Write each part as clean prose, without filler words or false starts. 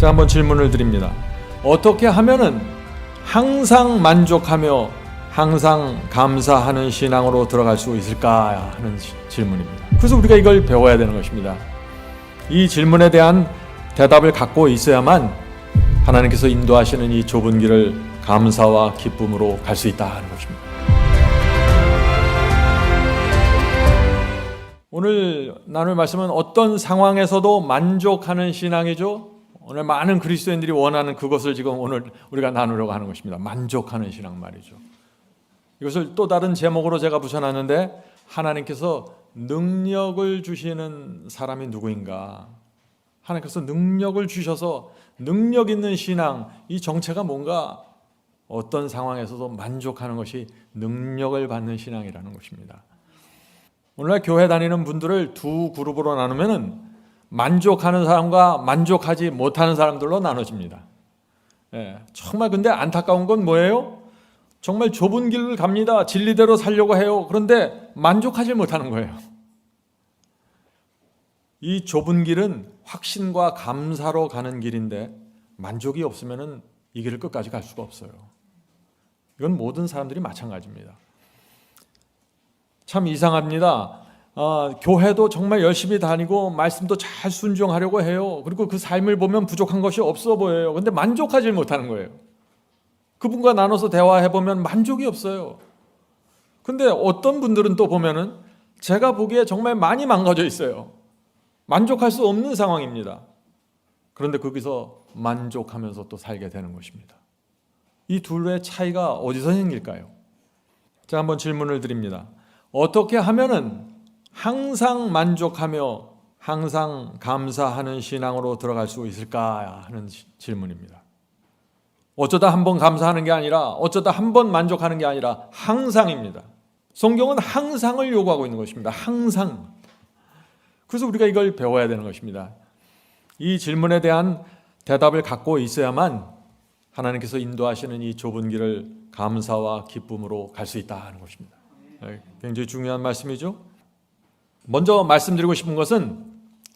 제가 한번 질문을 드립니다. 어떻게 하면은 항상 만족하며 항상 감사하는 신앙으로 들어갈 수 있을까 하는 질문입니다. 그래서 우리가 이걸 배워야 되는 것입니다. 이 질문에 대한 대답을 갖고 있어야만 하나님께서 인도하시는 이 좁은 길을 감사와 기쁨으로 갈 수 있다 하는 것입니다. 오늘 나눌 말씀은 어떤 상황에서도 만족하는 신앙이죠. 오늘 많은 그리스도인들이 원하는 그것을 지금 오늘 우리가 나누려고 하는 것입니다. 만족하는 신앙 말이죠. 이것을 또 다른 제목으로 제가 붙여놨는데, 하나님께서 능력을 주시는 사람이 누구인가? 하나님께서 능력을 주셔서 능력 있는 신앙, 이 정체가 뭔가? 어떤 상황에서도 만족하는 것이 능력을 받는 신앙이라는 것입니다. 오늘날 교회 다니는 분들을 두 그룹으로 나누면은 만족하는 사람과 만족하지 못하는 사람들로 나눠집니다. 정말 근데 안타까운 건 뭐예요? 정말 좁은 길을 갑니다. 진리대로 살려고 해요. 그런데 만족하지 못하는 거예요. 이 좁은 길은 확신과 감사로 가는 길인데 만족이 없으면 이 길을 끝까지 갈 수가 없어요. 이건 모든 사람들이 마찬가지입니다. 참 이상합니다. 교회도 정말 열심히 다니고 말씀도 잘 순종하려고 해요. 그리고 그 삶을 보면 부족한 것이 없어 보여요. 그런데 만족하지 못하는 거예요. 그분과 나눠서 대화해보면 만족이 없어요. 근데 어떤 분들은 또 보면은 제가 보기에 정말 많이 망가져 있어요. 만족할 수 없는 상황입니다. 그런데 거기서 만족하면서 또 살게 되는 것입니다. 이 둘의 차이가 어디서 생길까요? 제가 한번 질문을 드립니다. 어떻게 하면은 항상 만족하며 항상 감사하는 신앙으로 들어갈 수 있을까 하는 질문입니다. 어쩌다 한 번 감사하는 게 아니라, 어쩌다 한 번 만족하는 게 아니라 항상입니다. 성경은 항상을 요구하고 있는 것입니다. 항상. 그래서 우리가 이걸 배워야 되는 것입니다. 이 질문에 대한 대답을 갖고 있어야만 하나님께서 인도하시는 이 좁은 길을 감사와 기쁨으로 갈 수 있다 하는 것입니다. 굉장히 중요한 말씀이죠. 먼저 말씀드리고 싶은 것은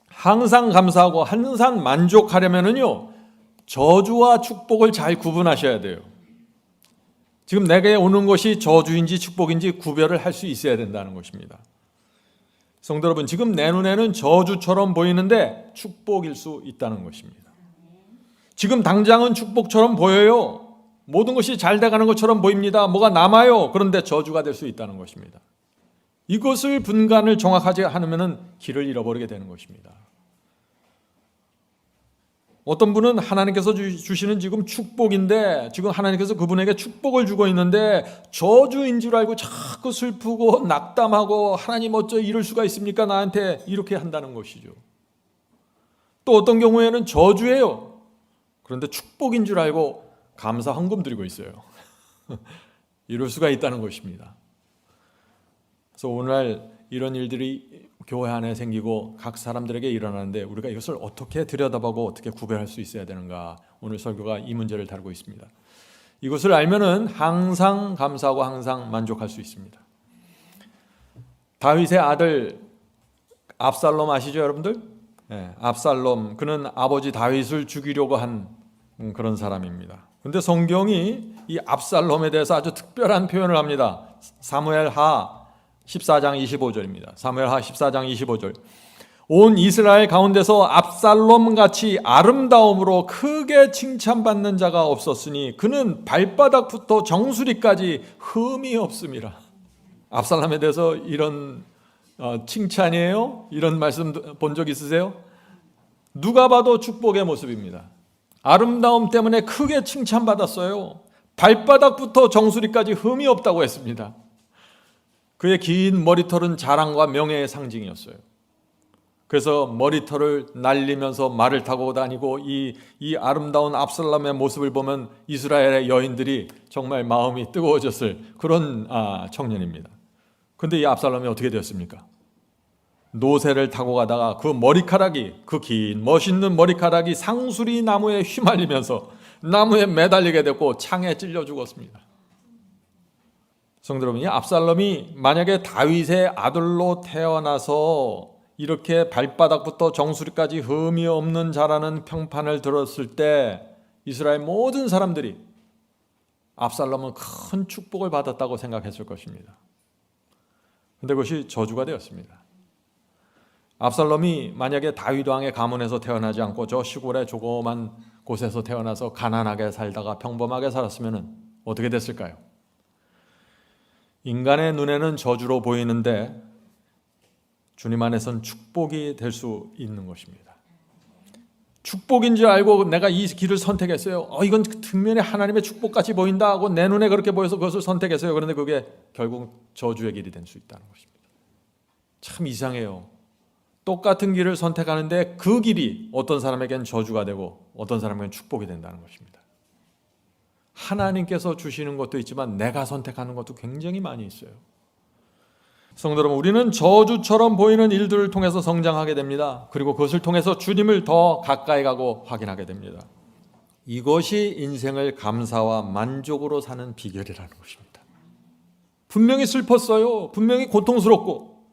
항상 감사하고 항상 만족하려면은요, 저주와 축복을 잘 구분하셔야 돼요. 지금 내게 오는 것이 저주인지 축복인지 구별을 할 수 있어야 된다는 것입니다. 성도 여러분, 지금 내 눈에는 저주처럼 보이는데 축복일 수 있다는 것입니다. 지금 당장은 축복처럼 보여요. 모든 것이 잘 돼가는 것처럼 보입니다. 뭐가 남아요. 그런데 저주가 될 수 있다는 것입니다. 이것을 분간을 정확하지 않으면 길을 잃어버리게 되는 것입니다. 어떤 분은 하나님께서 주시는 지금 축복인데, 지금 하나님께서 그분에게 축복을 주고 있는데 저주인 줄 알고 자꾸 슬프고 낙담하고, 하나님 어쩌 이럴 수가 있습니까? 나한테 이렇게 한다는 것이죠. 또 어떤 경우에는 저주예요. 그런데 축복인 줄 알고 감사 헌금 드리고 있어요. 이럴 수가 있다는 것입니다. 그래서 오늘날 이런 일들이 교회 안에 생기고 각 사람들에게 일어나는데, 우리가 이것을 어떻게 들여다보고 어떻게 구별할 수 있어야 되는가, 오늘 설교가 이 문제를 다루고 있습니다. 이것을 알면은 항상 감사하고 항상 만족할 수 있습니다. 다윗의 아들 압살롬 아시죠, 여러분들? 압살롬, 그는 아버지 다윗을 죽이려고 한 그런 사람입니다. 그런데 성경이 이 압살롬에 대해서 아주 특별한 표현을 합니다. 사무엘하 14장 25절입니다. 사무엘하 14장 25절. 온 이스라엘 가운데서 압살롬같이 아름다움으로 크게 칭찬받는 자가 없었으니 그는 발바닥부터 정수리까지 흠이 없음이라. 압살롬에 대해서 이런 칭찬이에요? 이런 말씀 본 적 있으세요? 누가 봐도 축복의 모습입니다. 아름다움 때문에 크게 칭찬받았어요. 발바닥부터 정수리까지 흠이 없다고 했습니다. 그의 긴 머리털은 자랑과 명예의 상징이었어요. 그래서 머리털을 날리면서 말을 타고 다니고, 이 아름다운 압살롬의 모습을 보면 이스라엘의 여인들이 정말 마음이 뜨거워졌을 그런 청년입니다. 그런데 이 압살롬이 어떻게 되었습니까? 노새를 타고 가다가 그 머리카락이, 그 긴 멋있는 머리카락이 상수리 나무에 휘말리면서 나무에 매달리게 됐고 창에 찔려 죽었습니다. 성도 여러분, 이 압살롬이 만약에 다윗의 아들로 태어나서 이렇게 발바닥부터 정수리까지 흠이 없는 자라는 평판을 들었을 때 이스라엘 모든 사람들이 압살롬은 큰 축복을 받았다고 생각했을 것입니다. 그런데 그것이 저주가 되었습니다. 압살롬이 만약에 다윗 왕의 가문에서 태어나지 않고 저 시골의 조그만 곳에서 태어나서 가난하게 살다가 평범하게 살았으면 어떻게 됐을까요? 인간의 눈에는 저주로 보이는데 주님 안에서는 축복이 될 수 있는 것입니다. 축복인 줄 알고 내가 이 길을 선택했어요. 이건 뒷면에 하나님의 축복같이 보인다 하고 내 눈에 그렇게 보여서 그것을 선택했어요. 그런데 그게 결국 저주의 길이 될 수 있다는 것입니다. 참 이상해요. 똑같은 길을 선택하는데 그 길이 어떤 사람에겐 저주가 되고 어떤 사람에겐 축복이 된다는 것입니다. 하나님께서 주시는 것도 있지만 내가 선택하는 것도 굉장히 많이 있어요. 성도 여러분, 우리는 저주처럼 보이는 일들을 통해서 성장하게 됩니다. 그리고 그것을 통해서 주님을 더 가까이 가고 확인하게 됩니다. 이것이 인생을 감사와 만족으로 사는 비결이라는 것입니다. 분명히 슬펐어요. 분명히 고통스럽고,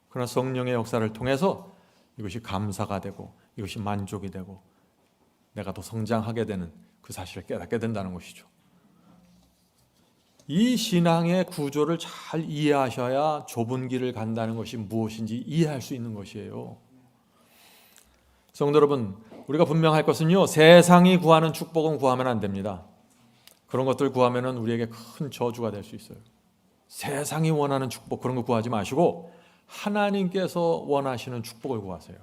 그러나 성령의 역사를 통해서 이것이 감사가 되고 이것이 만족이 되고 내가 더 성장하게 되는 그 사실을 깨닫게 된다는 것이죠. 이 신앙의 구조를 잘 이해하셔야 좁은 길을 간다는 것이 무엇인지 이해할 수 있는 것이에요. 성도 여러분, 우리가 분명할 것은요, 세상이 구하는 축복은 구하면 안 됩니다. 그런 것들 구하면 우리에게 큰 저주가 될 수 있어요. 세상이 원하는 축복, 그런 거 구하지 마시고 하나님께서 원하시는 축복을 구하세요.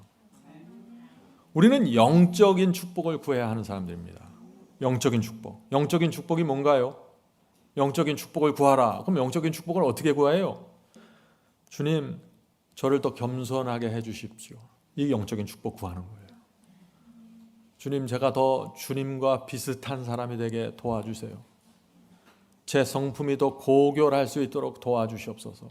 우리는 영적인 축복을 구해야 하는 사람들입니다. 영적인 축복. 영적인 축복이 뭔가요? 영적인 축복을 구하라. 그럼 영적인 축복을 어떻게 구해요? 주님, 저를 더 겸손하게 해주십시오. 이 영적인 축복 구하는 거예요. 주님, 제가 더 주님과 비슷한 사람이 되게 도와주세요. 제 성품이 더 고결할 수 있도록 도와주시옵소서.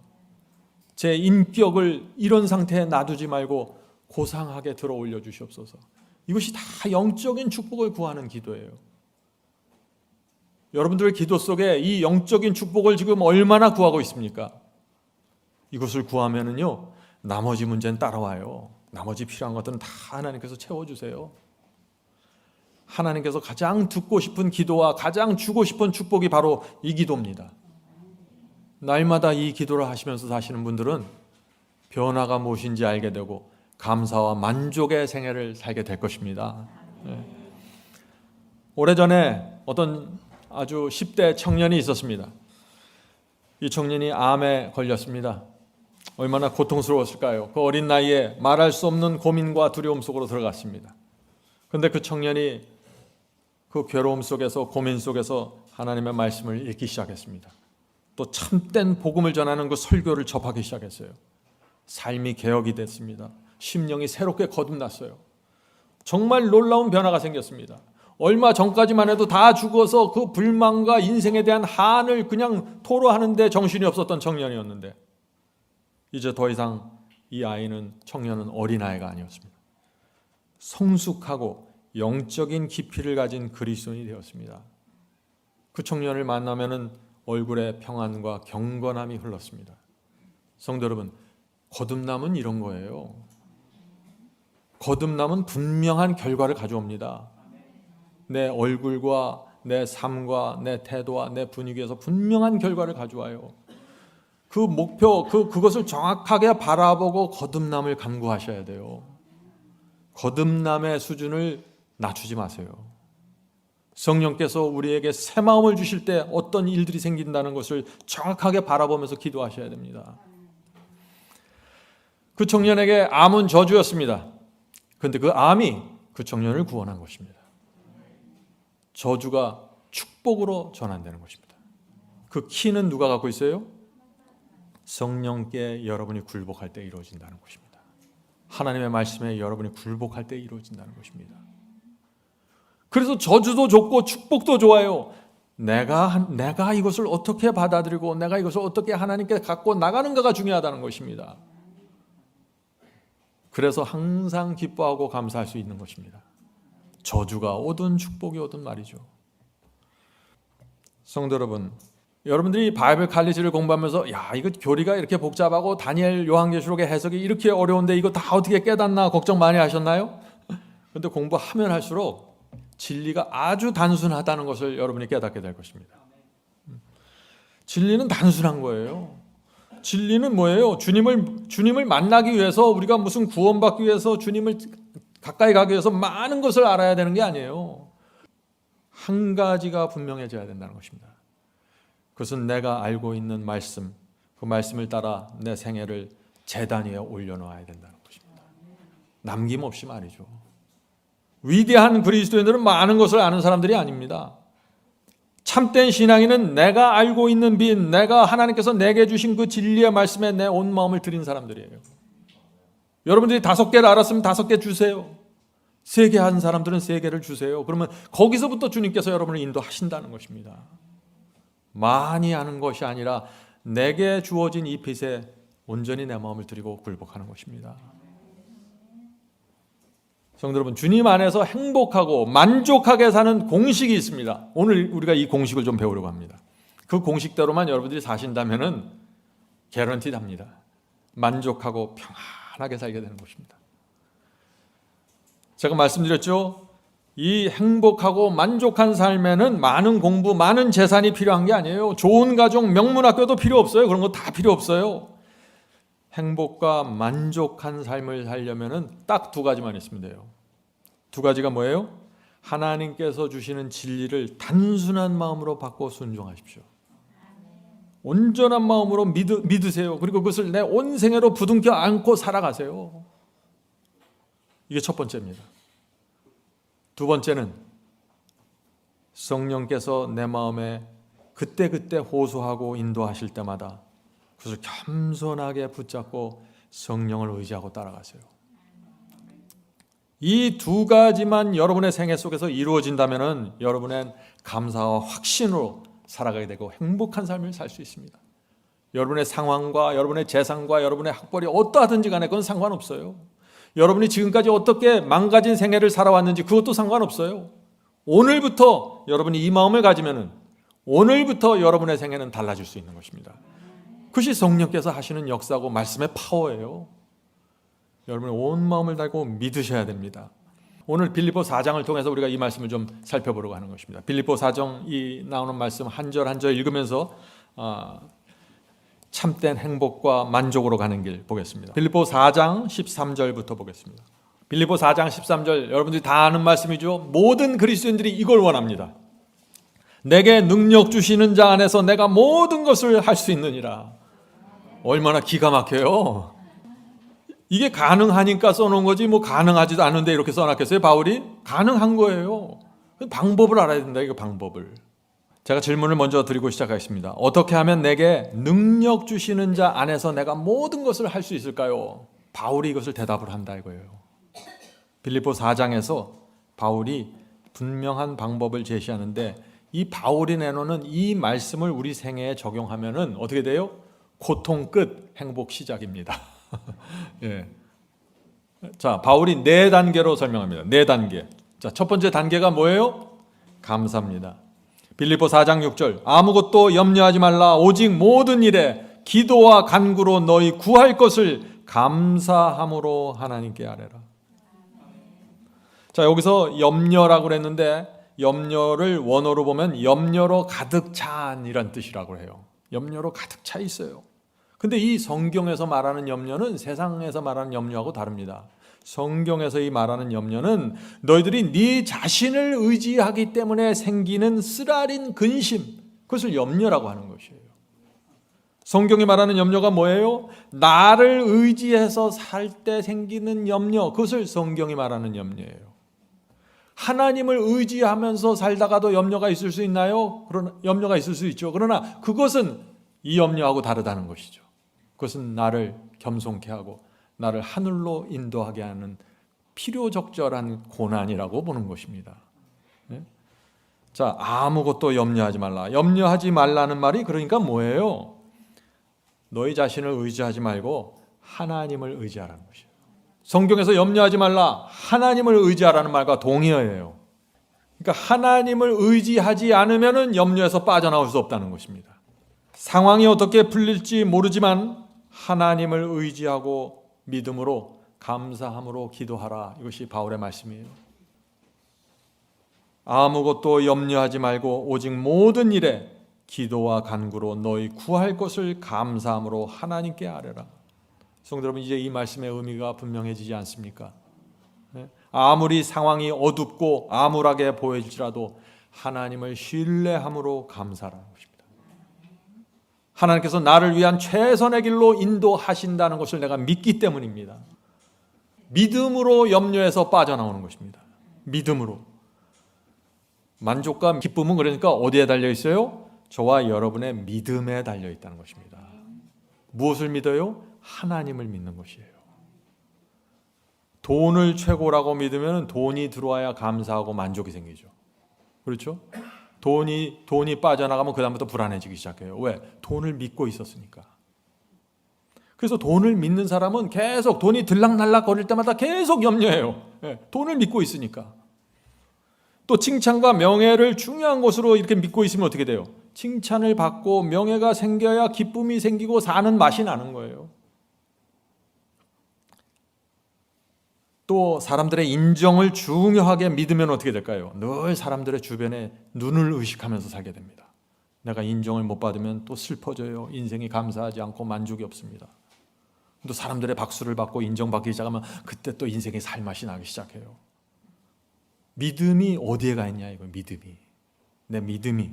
제 인격을 이런 상태에 놔두지 말고 고상하게 들어 올려 주시옵소서. 이것이 다 영적인 축복을 구하는 기도예요. 여러분들의 기도 속에 이 영적인 축복을 지금 얼마나 구하고 있습니까? 이것을 구하면은요, 나머지 문제는 따라와요. 나머지 필요한 것들은 다 하나님께서 채워주세요. 하나님께서 가장 듣고 싶은 기도와 가장 주고 싶은 축복이 바로 이 기도입니다. 날마다 이 기도를 하시면서 사시는 분들은 변화가 무엇인지 알게 되고 감사와 만족의 생애를 살게 될 것입니다. 네. 오래전에 어떤 아주 10대 청년이 있었습니다. 이 청년이 암에 걸렸습니다. 얼마나 고통스러웠을까요? 그 어린 나이에 말할 수 없는 고민과 두려움 속으로 들어갔습니다. 그런데 그 청년이 그 괴로움 속에서, 고민 속에서 하나님의 말씀을 읽기 시작했습니다. 또 참된 복음을 전하는 그 설교를 접하기 시작했어요. 삶이 개혁이 됐습니다. 심령이 새롭게 거듭났어요. 정말 놀라운 변화가 생겼습니다. 얼마 전까지만 해도 다 죽어서 그 불만과 인생에 대한 한을 그냥 토로하는데 정신이 없었던 청년이었는데 이제 더 이상 이 아이는, 청년은 어린아이가 아니었습니다. 성숙하고 영적인 깊이를 가진 그리스도인이 되었습니다. 그 청년을 만나면은 얼굴에 평안과 경건함이 흘렀습니다. 성도 여러분, 거듭남은 이런 거예요. 거듭남은 분명한 결과를 가져옵니다. 내 얼굴과 내 삶과 내 태도와 내 분위기에서 분명한 결과를 가져와요. 그 목표, 그것을 정확하게 바라보고 거듭남을 간구하셔야 돼요. 거듭남의 수준을 낮추지 마세요. 성령께서 우리에게 새 마음을 주실 때 어떤 일들이 생긴다는 것을 정확하게 바라보면서 기도하셔야 됩니다. 그 청년에게 암은 저주였습니다. 그런데 그 암이 그 청년을 구원한 것입니다. 저주가 축복으로 전환되는 것입니다. 그 키는 누가 갖고 있어요? 성령께 여러분이 굴복할 때 이루어진다는 것입니다. 하나님의 말씀에 여러분이 굴복할 때 이루어진다는 것입니다. 그래서 저주도 좋고 축복도 좋아요. 내가 이것을 어떻게 받아들이고 내가 이것을 어떻게 하나님께 갖고 나가는가가 중요하다는 것입니다. 그래서 항상 기뻐하고 감사할 수 있는 것입니다. 저주가 오든 축복이 오든 말이죠. 성도 여러분, 여러분들이 바이블 칼리지를 공부하면서 야, 이거 교리가 이렇게 복잡하고 다니엘 요한계시록의 해석이 이렇게 어려운데 이거 다 어떻게 깨닫나 걱정 많이 하셨나요? 그런데 공부하면 할수록 진리가 아주 단순하다는 것을 여러분이 깨닫게 될 것입니다. 진리는 단순한 거예요. 진리는 뭐예요? 주님을 만나기 위해서, 우리가 무슨 구원받기 위해서, 주님을 가까이 가기 위해서 많은 것을 알아야 되는 게 아니에요. 한 가지가 분명해져야 된다는 것입니다. 그것은 내가 알고 있는 말씀, 그 말씀을 따라 내 생애를 제단 위에 올려놓아야 된다는 것입니다. 남김없이 말이죠. 위대한 그리스도인들은 많은 것을 아는 사람들이 아닙니다. 참된 신앙인은 내가 알고 있는 빛, 내가 하나님께서 내게 주신 그 진리의 말씀에 내 온 마음을 드린 사람들이에요. 여러분들이 5개를 알았으면 5개 주세요. 3개 한 사람들은 3개를 주세요. 그러면 거기서부터 주님께서 여러분을 인도하신다는 것입니다. 많이 아는 것이 아니라 내게 주어진 이 빛에 온전히 내 마음을 드리고 굴복하는 것입니다. 성도 여러분, 주님 안에서 행복하고 만족하게 사는 공식이 있습니다. 오늘 우리가 이 공식을 좀 배우려고 합니다. 그 공식대로만 여러분들이 사신다면은 개런티답니다. 만족하고 평안하게 살게 되는 것입니다. 제가 말씀드렸죠. 이 행복하고 만족한 삶에는 많은 공부, 많은 재산이 필요한 게 아니에요. 좋은 가족, 명문학교도 필요 없어요. 그런 거 다 필요 없어요. 행복과 만족한 삶을 살려면은 딱 2가지만 있으면 돼요. 2가지가 뭐예요? 하나님께서 주시는 진리를 단순한 마음으로 받고 순종하십시오. 온전한 마음으로 믿으세요. 그리고 그것을 내 온 생애로 부둥켜 안고 살아가세요. 이게 첫 번째입니다. 2번째는 성령께서 내 마음에 그때그때 호소하고 인도하실 때마다 그것을 겸손하게 붙잡고 성령을 의지하고 따라가세요. 이 2가지만 여러분의 생애 속에서 이루어진다면 여러분은 감사와 확신으로 살아가게 되고 행복한 삶을 살 수 있습니다. 여러분의 상황과 여러분의 재산과 여러분의 학벌이 어떠하든지 간에 그건 상관없어요. 여러분이 지금까지 어떻게 망가진 생애를 살아왔는지 그것도 상관없어요. 오늘부터 여러분이 이 마음을 가지면 오늘부터 여러분의 생애는 달라질 수 있는 것입니다. 그것이 성령께서 하시는 역사고 말씀의 파워예요. 여러분의 온 마음을 달고 믿으셔야 됩니다. 오늘 빌립보 4장을 통해서 우리가 이 말씀을 좀 살펴보려고 하는 것입니다. 빌립보 4장이 나오는 말씀 한 절 한 절 읽으면서 참된 행복과 만족으로 가는 길 보겠습니다. 빌립보 4장 13절부터 보겠습니다. 빌립보 4장 13절 여러분들이 다 아는 말씀이죠. 모든 그리스도인들이 이걸 원합니다. 내게 능력 주시는 자 안에서 내가 모든 것을 할 수 있느니라. 얼마나 기가 막혀요. 이게 가능하니까 써놓은 거지 뭐 가능하지도 않은데 이렇게 써놨겠어요? 바울이? 가능한 거예요. 방법을 알아야 된다. 이거 방법을. 제가 질문을 먼저 드리고 시작하겠습니다. 어떻게 하면 내게 능력 주시는 자 안에서 내가 모든 것을 할 수 있을까요? 바울이 이것을 대답을 한다 이거예요. 빌립보 4장에서 바울이 분명한 방법을 제시하는데 이 바울이 내놓는 이 말씀을 우리 생애에 적용하면은 어떻게 돼요? 고통 끝, 행복 시작입니다. 예. 자, 바울이 4단계로 설명합니다. 4단계. 자, 첫 번째 단계가 뭐예요? 감사입니다. 빌립보 4장 6절 아무것도 염려하지 말라 오직 모든 일에 기도와 간구로 너희 구할 것을 감사함으로 하나님께 아뢰라. 자, 여기서 염려라고 그랬는데 염려를 원어로 보면 염려로 가득 찬 이란 뜻이라고 해요. 염려로 가득 차 있어요. 근데 이 성경에서 말하는 염려는 세상에서 말하는 염려하고 다릅니다. 성경에서 이 말하는 염려는 너희들이 네 자신을 의지하기 때문에 생기는 쓰라린 근심, 그것을 염려라고 하는 것이에요. 성경이 말하는 염려가 뭐예요? 나를 의지해서 살 때 생기는 염려, 그것을 성경이 말하는 염려예요. 하나님을 의지하면서 살다가도 염려가 있을 수 있나요? 그러나 염려가 있을 수 있죠. 그러나 그것은 이 염려하고 다르다는 것이죠. 그것은 나를 겸손케 하고 나를 하늘로 인도하게 하는 필요적절한 고난이라고 보는 것입니다. 네? 자, 아무것도 염려하지 말라. 염려하지 말라는 말이 그러니까 뭐예요? 너희 자신을 의지하지 말고 하나님을 의지하라는 것이에요. 성경에서 염려하지 말라, 하나님을 의지하라는 말과 동의어예요. 그러니까 하나님을 의지하지 않으면 염려에서 빠져나올 수 없다는 것입니다. 상황이 어떻게 풀릴지 모르지만 하나님을 의지하고 믿음으로 감사함으로 기도하라. 이것이 바울의 말씀이에요. 아무것도 염려하지 말고 오직 모든 일에 기도와 간구로 너희 구할 것을 감사함으로 하나님께 아뢰라. 성도 여러분, 이제 이 말씀의 의미가 분명해지지 않습니까? 아무리 상황이 어둡고 암울하게 보일지라도 하나님을 신뢰함으로 감사하라는 것입니다. 하나님께서 나를 위한 최선의 길로 인도하신다는 것을 내가 믿기 때문입니다. 믿음으로 염려에서 빠져나오는 것입니다. 믿음으로. 만족과 기쁨은 그러니까 어디에 달려 있어요? 저와 여러분의 믿음에 달려 있다는 것입니다. 무엇을 믿어요? 하나님을 믿는 것이에요. 돈을 최고라고 믿으면 돈이 들어와야 감사하고 만족이 생기죠. 그렇죠? 돈이 빠져나가면 그다음부터 불안해지기 시작해요. 왜? 돈을 믿고 있었으니까. 그래서 돈을 믿는 사람은 계속 돈이 들락날락 거릴 때마다 계속 염려해요. 돈을 믿고 있으니까. 또 칭찬과 명예를 중요한 것으로 이렇게 믿고 있으면 어떻게 돼요? 칭찬을 받고 명예가 생겨야 기쁨이 생기고 사는 맛이 나는 거예요. 또 사람들의 인정을 중요하게 믿으면 어떻게 될까요? 늘 사람들의 주변에 눈을 의식하면서 살게 됩니다. 내가 인정을 못 받으면 또 슬퍼져요. 인생이 감사하지 않고 만족이 없습니다. 또 사람들의 박수를 받고 인정받기 시작하면 그때 또 인생의 살맛이 나기 시작해요. 믿음이 어디에 가 있냐 이거. 믿음이, 내 믿음이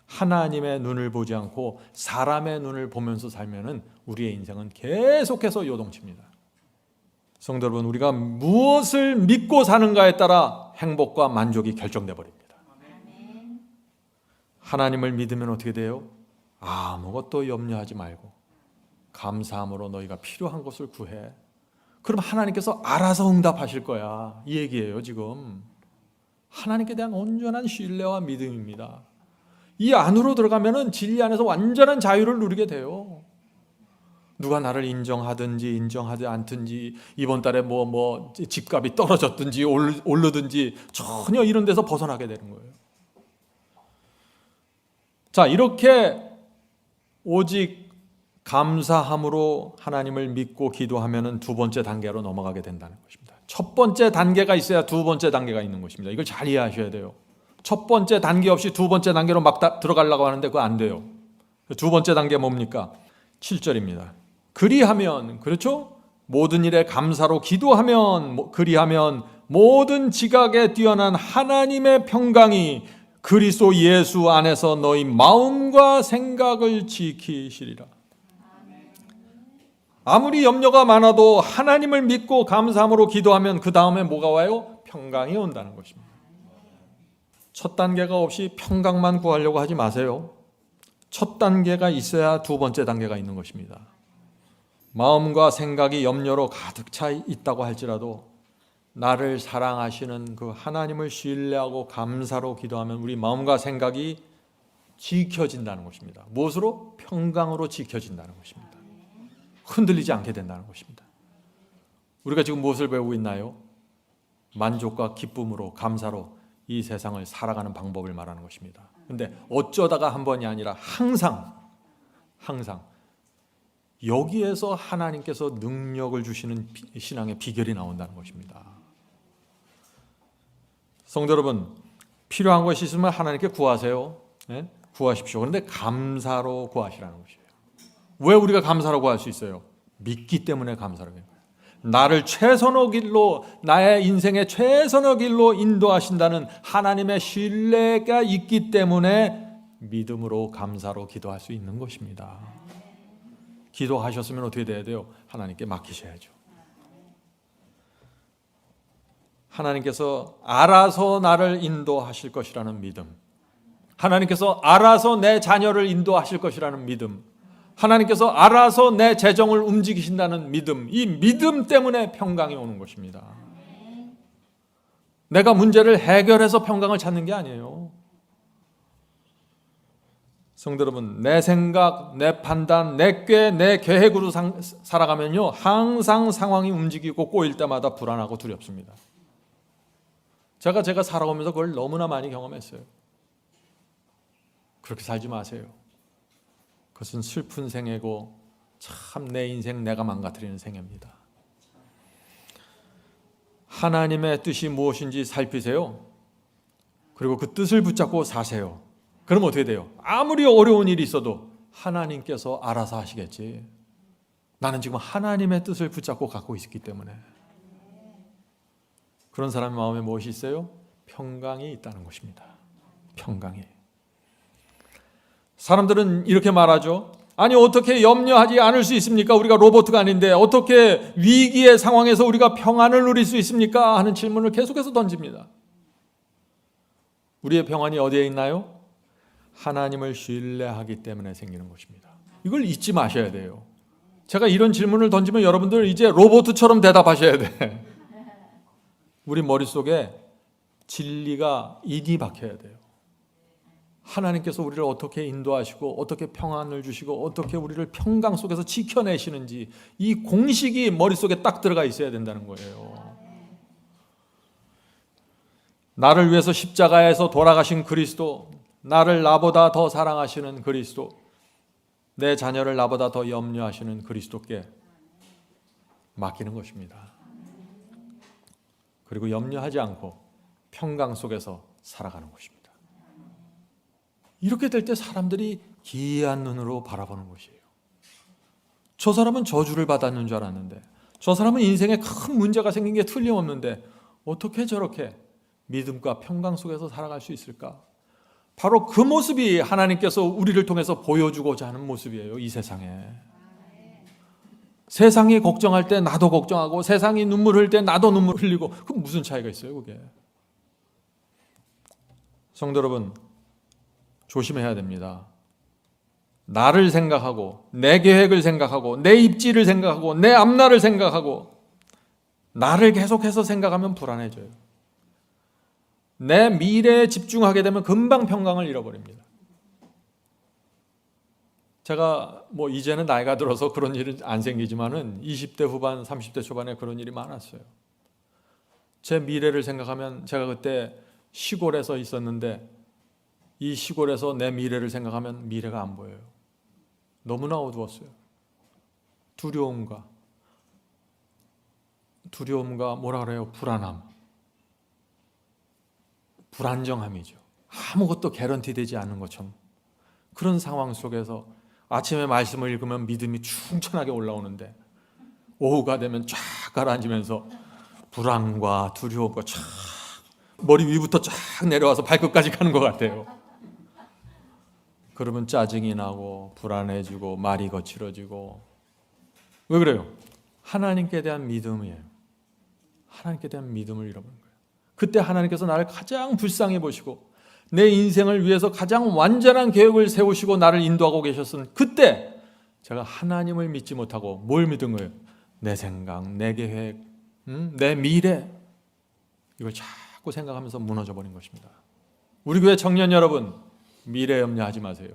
하나님의 눈을 보지 않고 사람의 눈을 보면서 살면은 우리의 인생은 계속해서 요동칩니다. 성도 여러분, 우리가 무엇을 믿고 사는가에 따라 행복과 만족이 결정돼 버립니다. 하나님을 믿으면 어떻게 돼요? 아무것도 염려하지 말고 감사함으로 너희가 필요한 것을 구해. 그럼 하나님께서 알아서 응답하실 거야. 이 얘기예요. 지금 하나님께 대한 온전한 신뢰와 믿음입니다. 이 안으로 들어가면은 진리 안에서 완전한 자유를 누리게 돼요. 누가 나를 인정하든지 인정하지 않든지, 이번 달에 뭐 집값이 떨어졌든지 오르든지 전혀 이런 데서 벗어나게 되는 거예요. 자, 이렇게 오직 감사함으로 하나님을 믿고 기도하면은 두 번째 단계로 넘어가게 된다는 것입니다. 첫 번째 단계가 있어야 두 번째 단계가 있는 것입니다. 이걸 잘 이해하셔야 돼요. 첫 번째 단계 없이 두 번째 단계로 막 들어가려고 하는데 그거 안 돼요. 두 번째 단계 뭡니까? 7절입니다. 그리하면, 그렇죠? 모든 일에 감사로 기도하면, 그리하면 모든 지각에 뛰어난 하나님의 평강이 그리스도 예수 안에서 너희 마음과 생각을 지키시리라. 아무리 염려가 많아도 하나님을 믿고 감사함으로 기도하면 그 다음에 뭐가 와요? 평강이 온다는 것입니다. 첫 단계가 없이 평강만 구하려고 하지 마세요. 첫 단계가 있어야 두 번째 단계가 있는 것입니다. 마음과 생각이 염려로 가득 차 있다고 할지라도 나를 사랑하시는 그 하나님을 신뢰하고 감사로 기도하면 우리 마음과 생각이 지켜진다는 것입니다. 무엇으로? 평강으로 지켜진다는 것입니다. 흔들리지 않게 된다는 것입니다. 우리가 지금 무엇을 배우고 있나요? 만족과 기쁨으로, 감사로 이 세상을 살아가는 방법을 말하는 것입니다. 그런데 어쩌다가 한 번이 아니라 항상 여기에서 하나님께서 능력을 주시는 신앙의 비결이 나온다는 것입니다. 성도 여러분, 필요한 것이 있으면 하나님께 구하세요. 네? 구하십시오. 그런데 감사로 구하시라는 것이에요. 왜 우리가 감사로 구할 수 있어요? 믿기 때문에 감사로 해요. 나를 최선의 길로, 나의 인생의 최선의 길로 인도하신다는 하나님의 신뢰가 있기 때문에 믿음으로 감사로 기도할 수 있는 것입니다. 기도하셨으면 어떻게 돼야 돼요? 하나님께 맡기셔야죠. 하나님께서 알아서 나를 인도하실 것이라는 믿음, 하나님께서 알아서 내 자녀를 인도하실 것이라는 믿음, 하나님께서 알아서 내 재정을 움직이신다는 믿음, 이 믿음 때문에 평강이 오는 것입니다. 내가 문제를 해결해서 평강을 찾는 게 아니에요. 성도 여러분, 내 생각, 내 판단, 내 꾀, 내 계획으로 살아가면요 항상 상황이 움직이고 꼬일 때마다 불안하고 두렵습니다. 제가 살아오면서 그걸 너무나 많이 경험했어요. 그렇게 살지 마세요. 그것은 슬픈 생애고 참 내 인생 내가 망가뜨리는 생애입니다. 하나님의 뜻이 무엇인지 살피세요. 그리고 그 뜻을 붙잡고 사세요. 그럼 어떻게 돼요? 아무리 어려운 일이 있어도 하나님께서 알아서 하시겠지. 나는 지금 하나님의 뜻을 붙잡고 갖고 있기 때문에. 그런 사람의 마음에 무엇이 있어요? 평강이 있다는 것입니다. 평강이. 사람들은 이렇게 말하죠. 아니 어떻게 염려하지 않을 수 있습니까? 우리가 로봇가 아닌데 어떻게 위기의 상황에서 우리가 평안을 누릴 수 있습니까? 하는 질문을 계속해서 던집니다. 우리의 평안이 어디에 있나요? 하나님을 신뢰하기 때문에 생기는 것입니다. 이걸 잊지 마셔야 돼요. 제가 이런 질문을 던지면 여러분들 이제 로봇처럼 대답하셔야 돼. 우리 머릿속에 진리가 인이 박혀야 돼요. 하나님께서 우리를 어떻게 인도하시고 어떻게 평안을 주시고 어떻게 우리를 평강 속에서 지켜내시는지 이 공식이 머릿속에 딱 들어가 있어야 된다는 거예요. 나를 위해서 십자가에서 돌아가신 그리스도, 나를 나보다 더 사랑하시는 그리스도, 내 자녀를 나보다 더 염려하시는 그리스도께 맡기는 것입니다. 그리고 염려하지 않고 평강 속에서 살아가는 것입니다. 이렇게 될 때 사람들이 기이한 눈으로 바라보는 것이에요. 저 사람은 저주를 받았는 줄 알았는데, 저 사람은 인생에 큰 문제가 생긴 게 틀림없는데 어떻게 저렇게 믿음과 평강 속에서 살아갈 수 있을까? 바로 그 모습이 하나님께서 우리를 통해서 보여주고자 하는 모습이에요. 이 세상에. 세상이 걱정할 때 나도 걱정하고 세상이 눈물 흘릴 때 나도 눈물 흘리고, 그 무슨 차이가 있어요 그게? 성도 여러분, 조심해야 됩니다. 나를 생각하고 내 계획을 생각하고 내 입지를 생각하고 내 앞날을 생각하고 나를 계속해서 생각하면 불안해져요. 내 미래에 집중하게 되면 금방 평강을 잃어버립니다. 제가 이제는 나이가 들어서 그런 일은 안 생기지만은 20대 후반, 30대 초반에 그런 일이 많았어요. 제 미래를 생각하면, 제가 그때 시골에서 있었는데 이 시골에서 내 미래를 생각하면 미래가 안 보여요. 너무나 어두웠어요. 두려움과 뭐라 그래요? 불안정함이죠. 아무것도 개런티 되지 않는 것처럼 그런 상황 속에서 아침에 말씀을 읽으면 믿음이 충천하게 올라오는데 오후가 되면 쫙 가라앉으면서 불안과 두려움과 쫙 머리 위부터 쫙 내려와서 발끝까지 가는 것 같아요. 그러면 짜증이 나고 불안해지고 말이 거칠어지고. 왜 그래요? 하나님께 대한 믿음이에요. 하나님께 대한 믿음을 잃어버린 거예요. 그때 하나님께서 나를 가장 불쌍히 보시고 내 인생을 위해서 가장 완전한 계획을 세우시고 나를 인도하고 계셨으니, 그때 제가 하나님을 믿지 못하고 뭘 믿은 거예요? 내 생각, 내 계획, 내 미래, 이걸 자꾸 생각하면서 무너져 버린 것입니다. 우리 교회 청년 여러분, 미래 염려하지 마세요.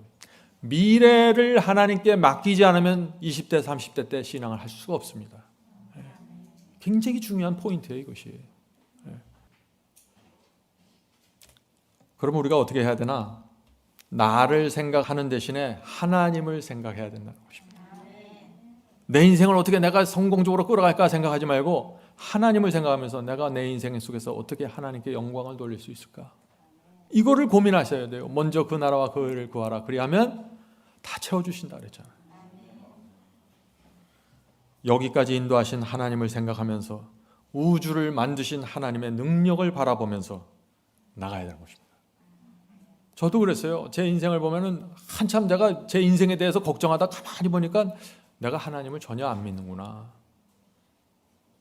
미래를 하나님께 맡기지 않으면 20대, 30대 때 신앙을 할 수가 없습니다. 굉장히 중요한 포인트예요, 이것이. 그럼 우리가 어떻게 해야 되나? 나를 생각하는 대신에 하나님을 생각해야 된다는 것입니다. 내 인생을 어떻게 내가 성공적으로 끌어갈까 생각하지 말고 하나님을 생각하면서 내가 내 인생 속에서 어떻게 하나님께 영광을 돌릴 수 있을까? 이거를 고민하셔야 돼요. 먼저 그 나라와 그 의를 구하라. 그리하면 다 채워주신다 그랬잖아요. 여기까지 인도하신 하나님을 생각하면서 우주를 만드신 하나님의 능력을 바라보면서 나가야 되는 것입니다. 저도 그랬어요. 제 인생을 보면은 한참 내가 제 인생에 대해서 걱정하다 가만히 보니까 내가 하나님을 전혀 안 믿는구나.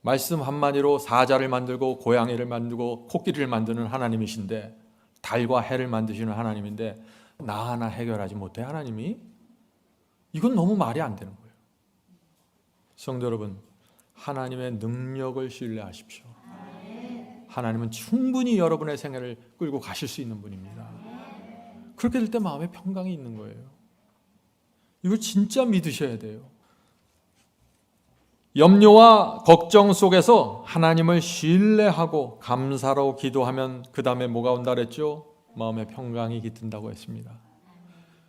말씀 한마디로 사자를 만들고 고양이를 만들고 코끼리를 만드는 하나님이신데, 달과 해를 만드시는 하나님인데 나 하나 해결하지 못해 하나님이? 이건 너무 말이 안 되는 거예요. 성도 여러분, 하나님의 능력을 신뢰하십시오. 하나님은 충분히 여러분의 생애를 끌고 가실 수 있는 분입니다. 그렇게 될 때 마음에 평강이 있는 거예요. 이걸 진짜 믿으셔야 돼요. 염려와 걱정 속에서 하나님을 신뢰하고 감사로 기도하면 그 다음에 뭐가 온다 그랬죠? 마음의 평강이 깃든다고 했습니다.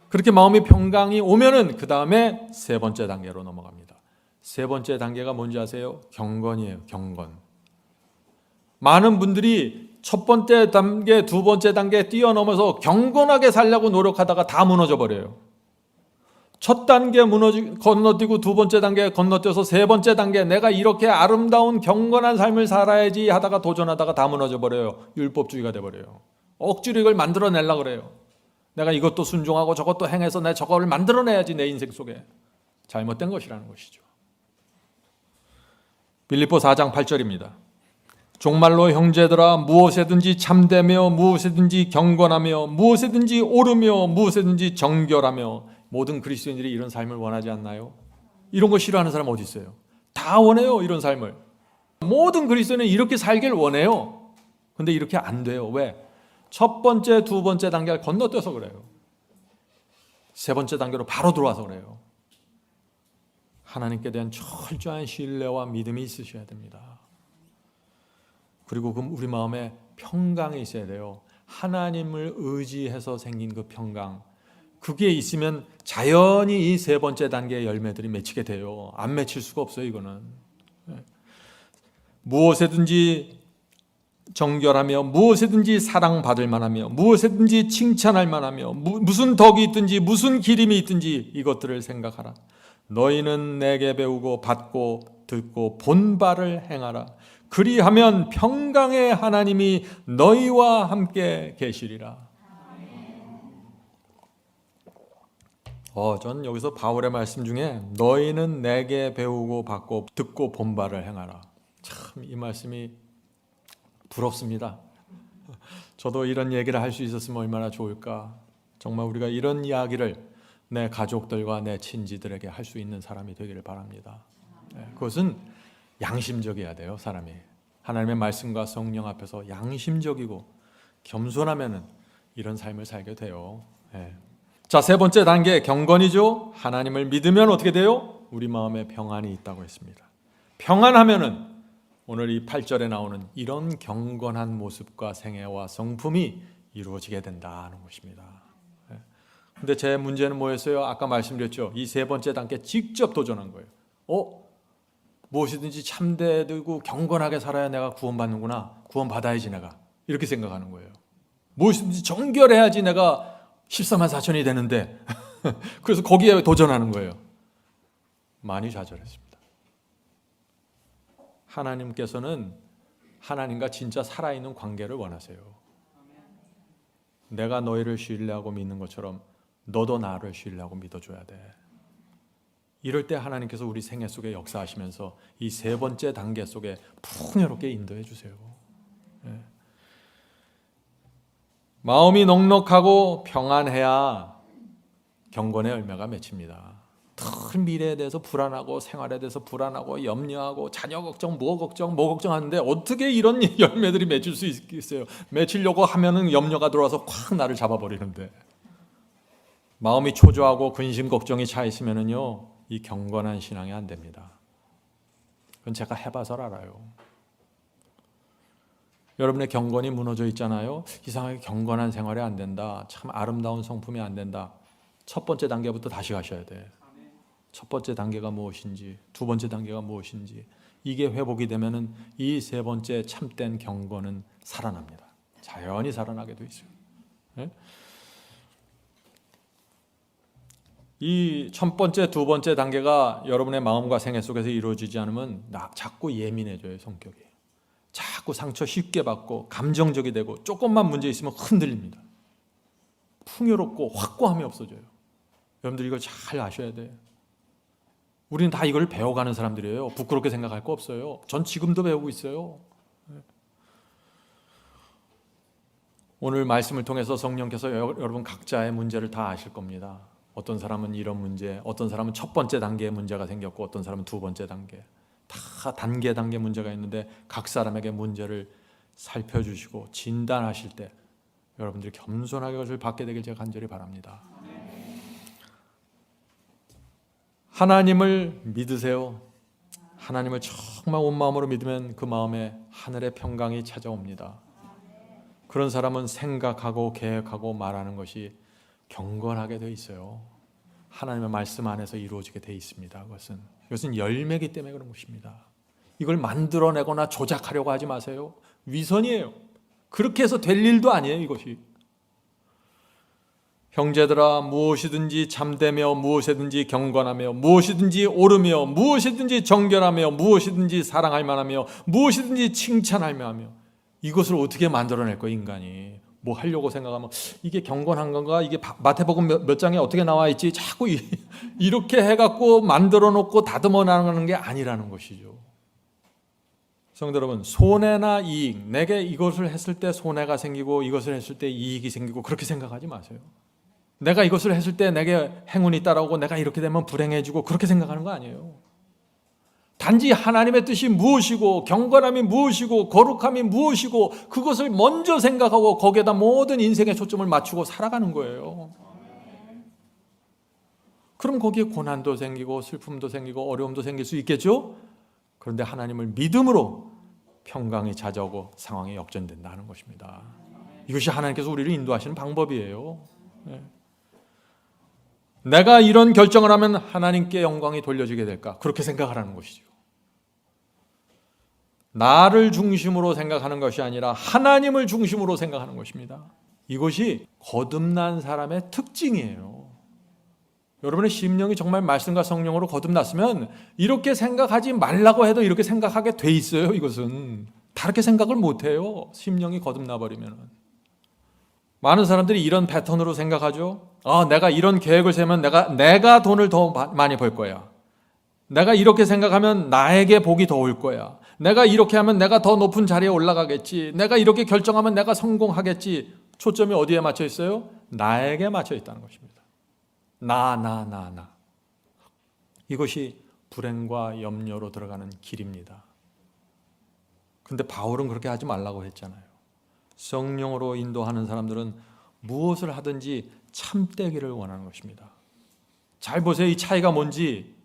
그렇게 마음의 평강이 오면은 그 다음에 세 번째 단계로 넘어갑니다. 세 번째 단계가 뭔지 아세요? 경건이에요. 경건. 많은 분들이 첫 번째 단계, 두 번째 단계 뛰어넘어서 경건하게 살려고 노력하다가 다 무너져 버려요. 첫 단계 건너뛰고 두 번째 단계 건너뛰어서 세 번째 단계 내가 이렇게 아름다운 경건한 삶을 살아야지 하다가 도전하다가 다 무너져 버려요. 율법주의가 돼 버려요. 억지로 이걸 만들어내려고 그래요. 내가 이것도 순종하고 저것도 행해서 내가 저거를 만들어내야지 내 인생 속에. 잘못된 것이라는 것이죠. 빌립보 4장 8절입니다. 종말로 형제들아 무엇에든지 참되며 무엇에든지 경건하며 무엇에든지 옳으며 무엇에든지 정결하며. 모든 그리스도인들이 이런 삶을 원하지 않나요? 이런 거 싫어하는 사람 어디 있어요? 다 원해요. 이런 삶을. 모든 그리스도인은 이렇게 살길 원해요. 근데 이렇게 안 돼요. 왜? 첫 번째, 두 번째 단계를 건너뛰어서 그래요. 세 번째 단계로 바로 들어와서 그래요. 하나님께 대한 철저한 신뢰와 믿음이 있으셔야 됩니다. 그리고 우리 마음에 평강이 있어야 돼요. 하나님을 의지해서 생긴 그 평강. 그게 있으면 자연히 이 세 번째 단계의 열매들이 맺히게 돼요. 안 맺힐 수가 없어요. 이거는. 무엇에든지 정결하며 무엇에든지 사랑받을 만하며 무엇에든지 칭찬할 만하며 무슨 덕이 있든지 무슨 기림이 있든지 이것들을 생각하라. 너희는 내게 배우고 받고 듣고 본 바를 행하라. 그리하면 평강의 하나님이 너희와 함께 계시리라. 전 여기서 바울의 말씀 중에 너희는 내게 배우고 받고 듣고 본 바를 행하라. 참 이 말씀이 부럽습니다. 저도 이런 얘기를 할 수 있었으면 얼마나 좋을까. 정말 우리가 이런 이야기를 내 가족들과 내 친지들에게 할 수 있는 사람이 되기를 바랍니다. 그것은 양심적이어야 돼요. 사람이 하나님의 말씀과 성령 앞에서 양심적이고 겸손하면은 이런 삶을 살게 돼요. 자, 세 번째 단계 경건이죠. 하나님을 믿으면 어떻게 돼요? 우리 마음에 평안이 있다고 했습니다. 평안하면은 오늘 이 8절에 나오는 이런 경건한 모습과 생애와 성품이 이루어지게 된다는 것입니다. 근데 제 문제는 뭐였어요? 아까 말씀드렸죠. 이 세 번째 단계 직접 도전한 거예요. 무엇이든지 참되고 경건하게 살아야 내가 구원받는구나. 구원받아야지 내가. 이렇게 생각하는 거예요. 무엇이든지 정결해야지 내가 14만 4천이 되는데 그래서 거기에 도전하는 거예요. 많이 좌절했습니다. 하나님께서는 하나님과 진짜 살아있는 관계를 원하세요. 내가 너희를 신뢰하고 믿는 것처럼 너도 나를 신뢰하고 믿어줘야 돼. 이럴 때 하나님께서 우리 생애 속에 역사하시면서 이 세 번째 단계 속에 풍요롭게 인도해 주세요. 마음이 넉넉하고 평안해야 경건의 열매가 맺힙니다. 늘 미래에 대해서 불안하고 생활에 대해서 불안하고 염려하고 자녀 걱정, 뭐 걱정하는데 어떻게 이런 열매들이 맺힐 수 있겠어요? 맺히려고 하면은 염려가 들어와서 확 나를 잡아버리는데. 마음이 초조하고 근심 걱정이 차 있으면은요, 이 경건한 신앙이 안 됩니다. 그건 제가 해봐서 알아요. 여러분의 경건이 무너져 있잖아요. 이상하게 경건한 생활이 안 된다. 참 아름다운 성품이 안 된다. 첫 번째 단계부터 다시 가셔야 돼. 첫 번째 단계가 무엇인지, 두 번째 단계가 무엇인지 이게 회복이 되면은 이 세 번째 참된 경건은 살아납니다. 자연히 살아나게 돼 있어요. 이 첫 번째, 두 번째 단계가 여러분의 마음과 생애 속에서 이루어지지 않으면 자꾸 예민해져요. 성격이. 자꾸 상처 쉽게 받고 감정적이 되고 조금만 문제 있으면 흔들립니다. 풍요롭고 확고함이 없어져요. 여러분들 이걸 잘 아셔야 돼요. 우리는 다 이걸 배워가는 사람들이에요. 부끄럽게 생각할 거 없어요. 전 지금도 배우고 있어요. 오늘 말씀을 통해서 성령께서 여러분 각자의 문제를 다 아실 겁니다. 어떤 사람은 이런 문제, 어떤 사람은 첫 번째 단계의 문제가 생겼고 어떤 사람은 두 번째 단계. 다 단계 문제가 있는데 각 사람에게 문제를 살펴주시고 진단하실 때 여러분들이 겸손하게 그것을 받게 되길 제가 간절히 바랍니다. 하나님을 믿으세요. 하나님을 정말 온 마음으로 믿으면 그 마음에 하늘의 평강이 찾아옵니다. 그런 사람은 생각하고 계획하고 말하는 것이 경건하게 돼 있어요. 하나님의 말씀 안에서 이루어지게 돼 있습니다. 이것은 열매이기 때문에 그런 것입니다. 이걸 만들어내거나 조작하려고 하지 마세요. 위선이에요. 그렇게 해서 될 일도 아니에요. 이것이. 형제들아, 무엇이든지 참되며 무엇이든지 경건하며 무엇이든지 옳으며 무엇이든지 정결하며 무엇이든지 사랑할 만하며 무엇이든지 칭찬할 만하며, 이것을 어떻게 만들어낼 거예요? 인간이 뭐 하려고 생각하면 이게 경건한 건가? 이게 마태복음 몇 장에 어떻게 나와 있지? 자꾸 이렇게 해갖고 만들어 놓고 다듬어 나가는 게 아니라는 것이죠. 성도 여러분, 손해나 이익, 내게 이것을 했을 때 손해가 생기고 이것을 했을 때 이익이 생기고 그렇게 생각하지 마세요. 내가 이것을 했을 때 내게 행운이 따라오고 내가 이렇게 되면 불행해지고 그렇게 생각하는 거 아니에요. 단지 하나님의 뜻이 무엇이고 경건함이 무엇이고 거룩함이 무엇이고 그것을 먼저 생각하고 거기에다 모든 인생의 초점을 맞추고 살아가는 거예요. 그럼 거기에 고난도 생기고 슬픔도 생기고 어려움도 생길 수 있겠죠? 그런데 하나님을 믿음으로 평강이 찾아오고 상황이 역전된다는 것입니다. 이것이 하나님께서 우리를 인도하시는 방법이에요. 내가 이런 결정을 하면 하나님께 영광이 돌려지게 될까? 그렇게 생각하라는 것이죠. 나를 중심으로 생각하는 것이 아니라 하나님을 중심으로 생각하는 것입니다. 이것이 거듭난 사람의 특징이에요. 여러분의 심령이 정말 말씀과 성령으로 거듭났으면 이렇게 생각하지 말라고 해도 이렇게 생각하게 돼 있어요. 이것은 다르게 생각을 못해요. 심령이 거듭나 버리면. 많은 사람들이 이런 패턴으로 생각하죠. 내가 이런 계획을 세우면 내가 돈을 더 많이 벌 거야. 내가 이렇게 생각하면 나에게 복이 더 올 거야. 내가 이렇게 하면 내가 더 높은 자리에 올라가겠지. 내가 이렇게 결정하면 내가 성공하겠지. 초점이 어디에 맞춰 있어요? 나에게 맞춰 있다는 것입니다. 나. 이것이 불행과 염려로 들어가는 길입니다. 근데 바울은 그렇게 하지 말라고 했잖아요. 성령으로 인도하는 사람들은 무엇을 하든지 참되기를 원하는 것입니다. 잘 보세요. 이 차이가 뭔지.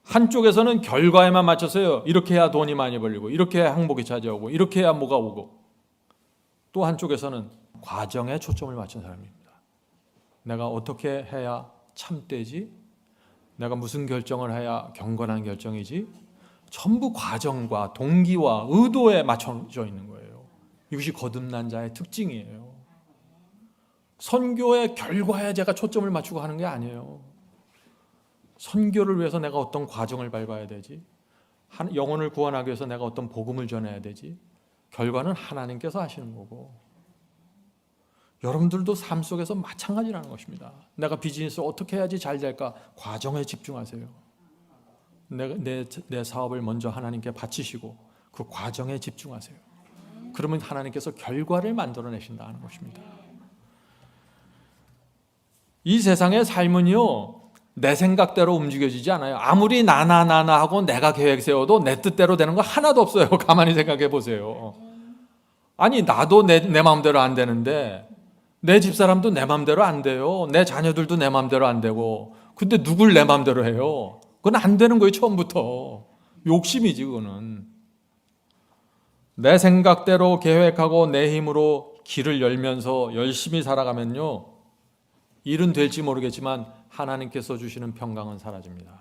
한쪽에서는 결과에만 맞춰서요. 이렇게 해야 돈이 많이 벌리고 이렇게 해야 행복이 찾아오고 이렇게 해야 뭐가 오고, 또 한쪽에서는 과정에 초점을 맞춘 사람입니다. 내가 어떻게 해야 참되지? 내가 무슨 결정을 해야 경건한 결정이지? 전부 과정과 동기와 의도에 맞춰져 있는 거예요. 이것이 거듭난 자의 특징이에요. 선교의 결과에 제가 초점을 맞추고 하는 게 아니에요. 선교를 위해서 내가 어떤 과정을 밟아야 되지? 영혼을 구원하기 위해서 내가 어떤 복음을 전해야 되지? 결과는 하나님께서 하시는 거고, 여러분들도 삶 속에서 마찬가지라는 것입니다. 내가 비즈니스 어떻게 해야지 잘 될까? 과정에 집중하세요. 내 사업을 먼저 하나님께 바치시고 그 과정에 집중하세요. 그러면 하나님께서 결과를 만들어내신다는 것입니다. 이 세상의 삶은요, 내 생각대로 움직여지지 않아요. 아무리 나나 하고 내가 계획 세워도 내 뜻대로 되는 거 하나도 없어요. 가만히 생각해 보세요. 아니, 나도 내 마음대로 안 되는데 내 집사람도 내 마음대로 안 돼요. 내 자녀들도 내 마음대로 안 되고. 근데 누굴 내 마음대로 해요? 그건 안 되는 거예요. 처음부터. 욕심이지 그거는. 내 생각대로 계획하고 내 힘으로 길을 열면서 열심히 살아가면요, 일은 될지 모르겠지만 하나님께서 주시는 평강은 사라집니다.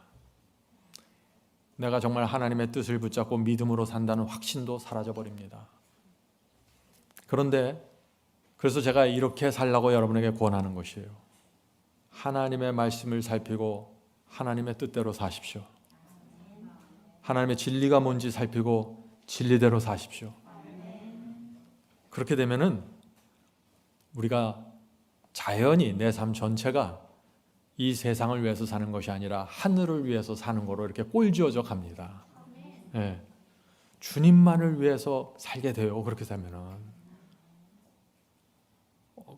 내가 정말 하나님의 뜻을 붙잡고 믿음으로 산다는 확신도 사라져버립니다. 그래서 제가 이렇게 살라고 여러분에게 권하는 것이에요. 하나님의 말씀을 살피고 하나님의 뜻대로 사십시오. 하나님의 진리가 뭔지 살피고 진리대로 사십시오. 그렇게 되면은 우리가 자연히 내 삶 전체가 이 세상을 위해서 사는 것이 아니라 하늘을 위해서 사는 거로 이렇게 꼴지어져 갑니다. 네. 주님만을 위해서 살게 돼요. 그렇게 살면은.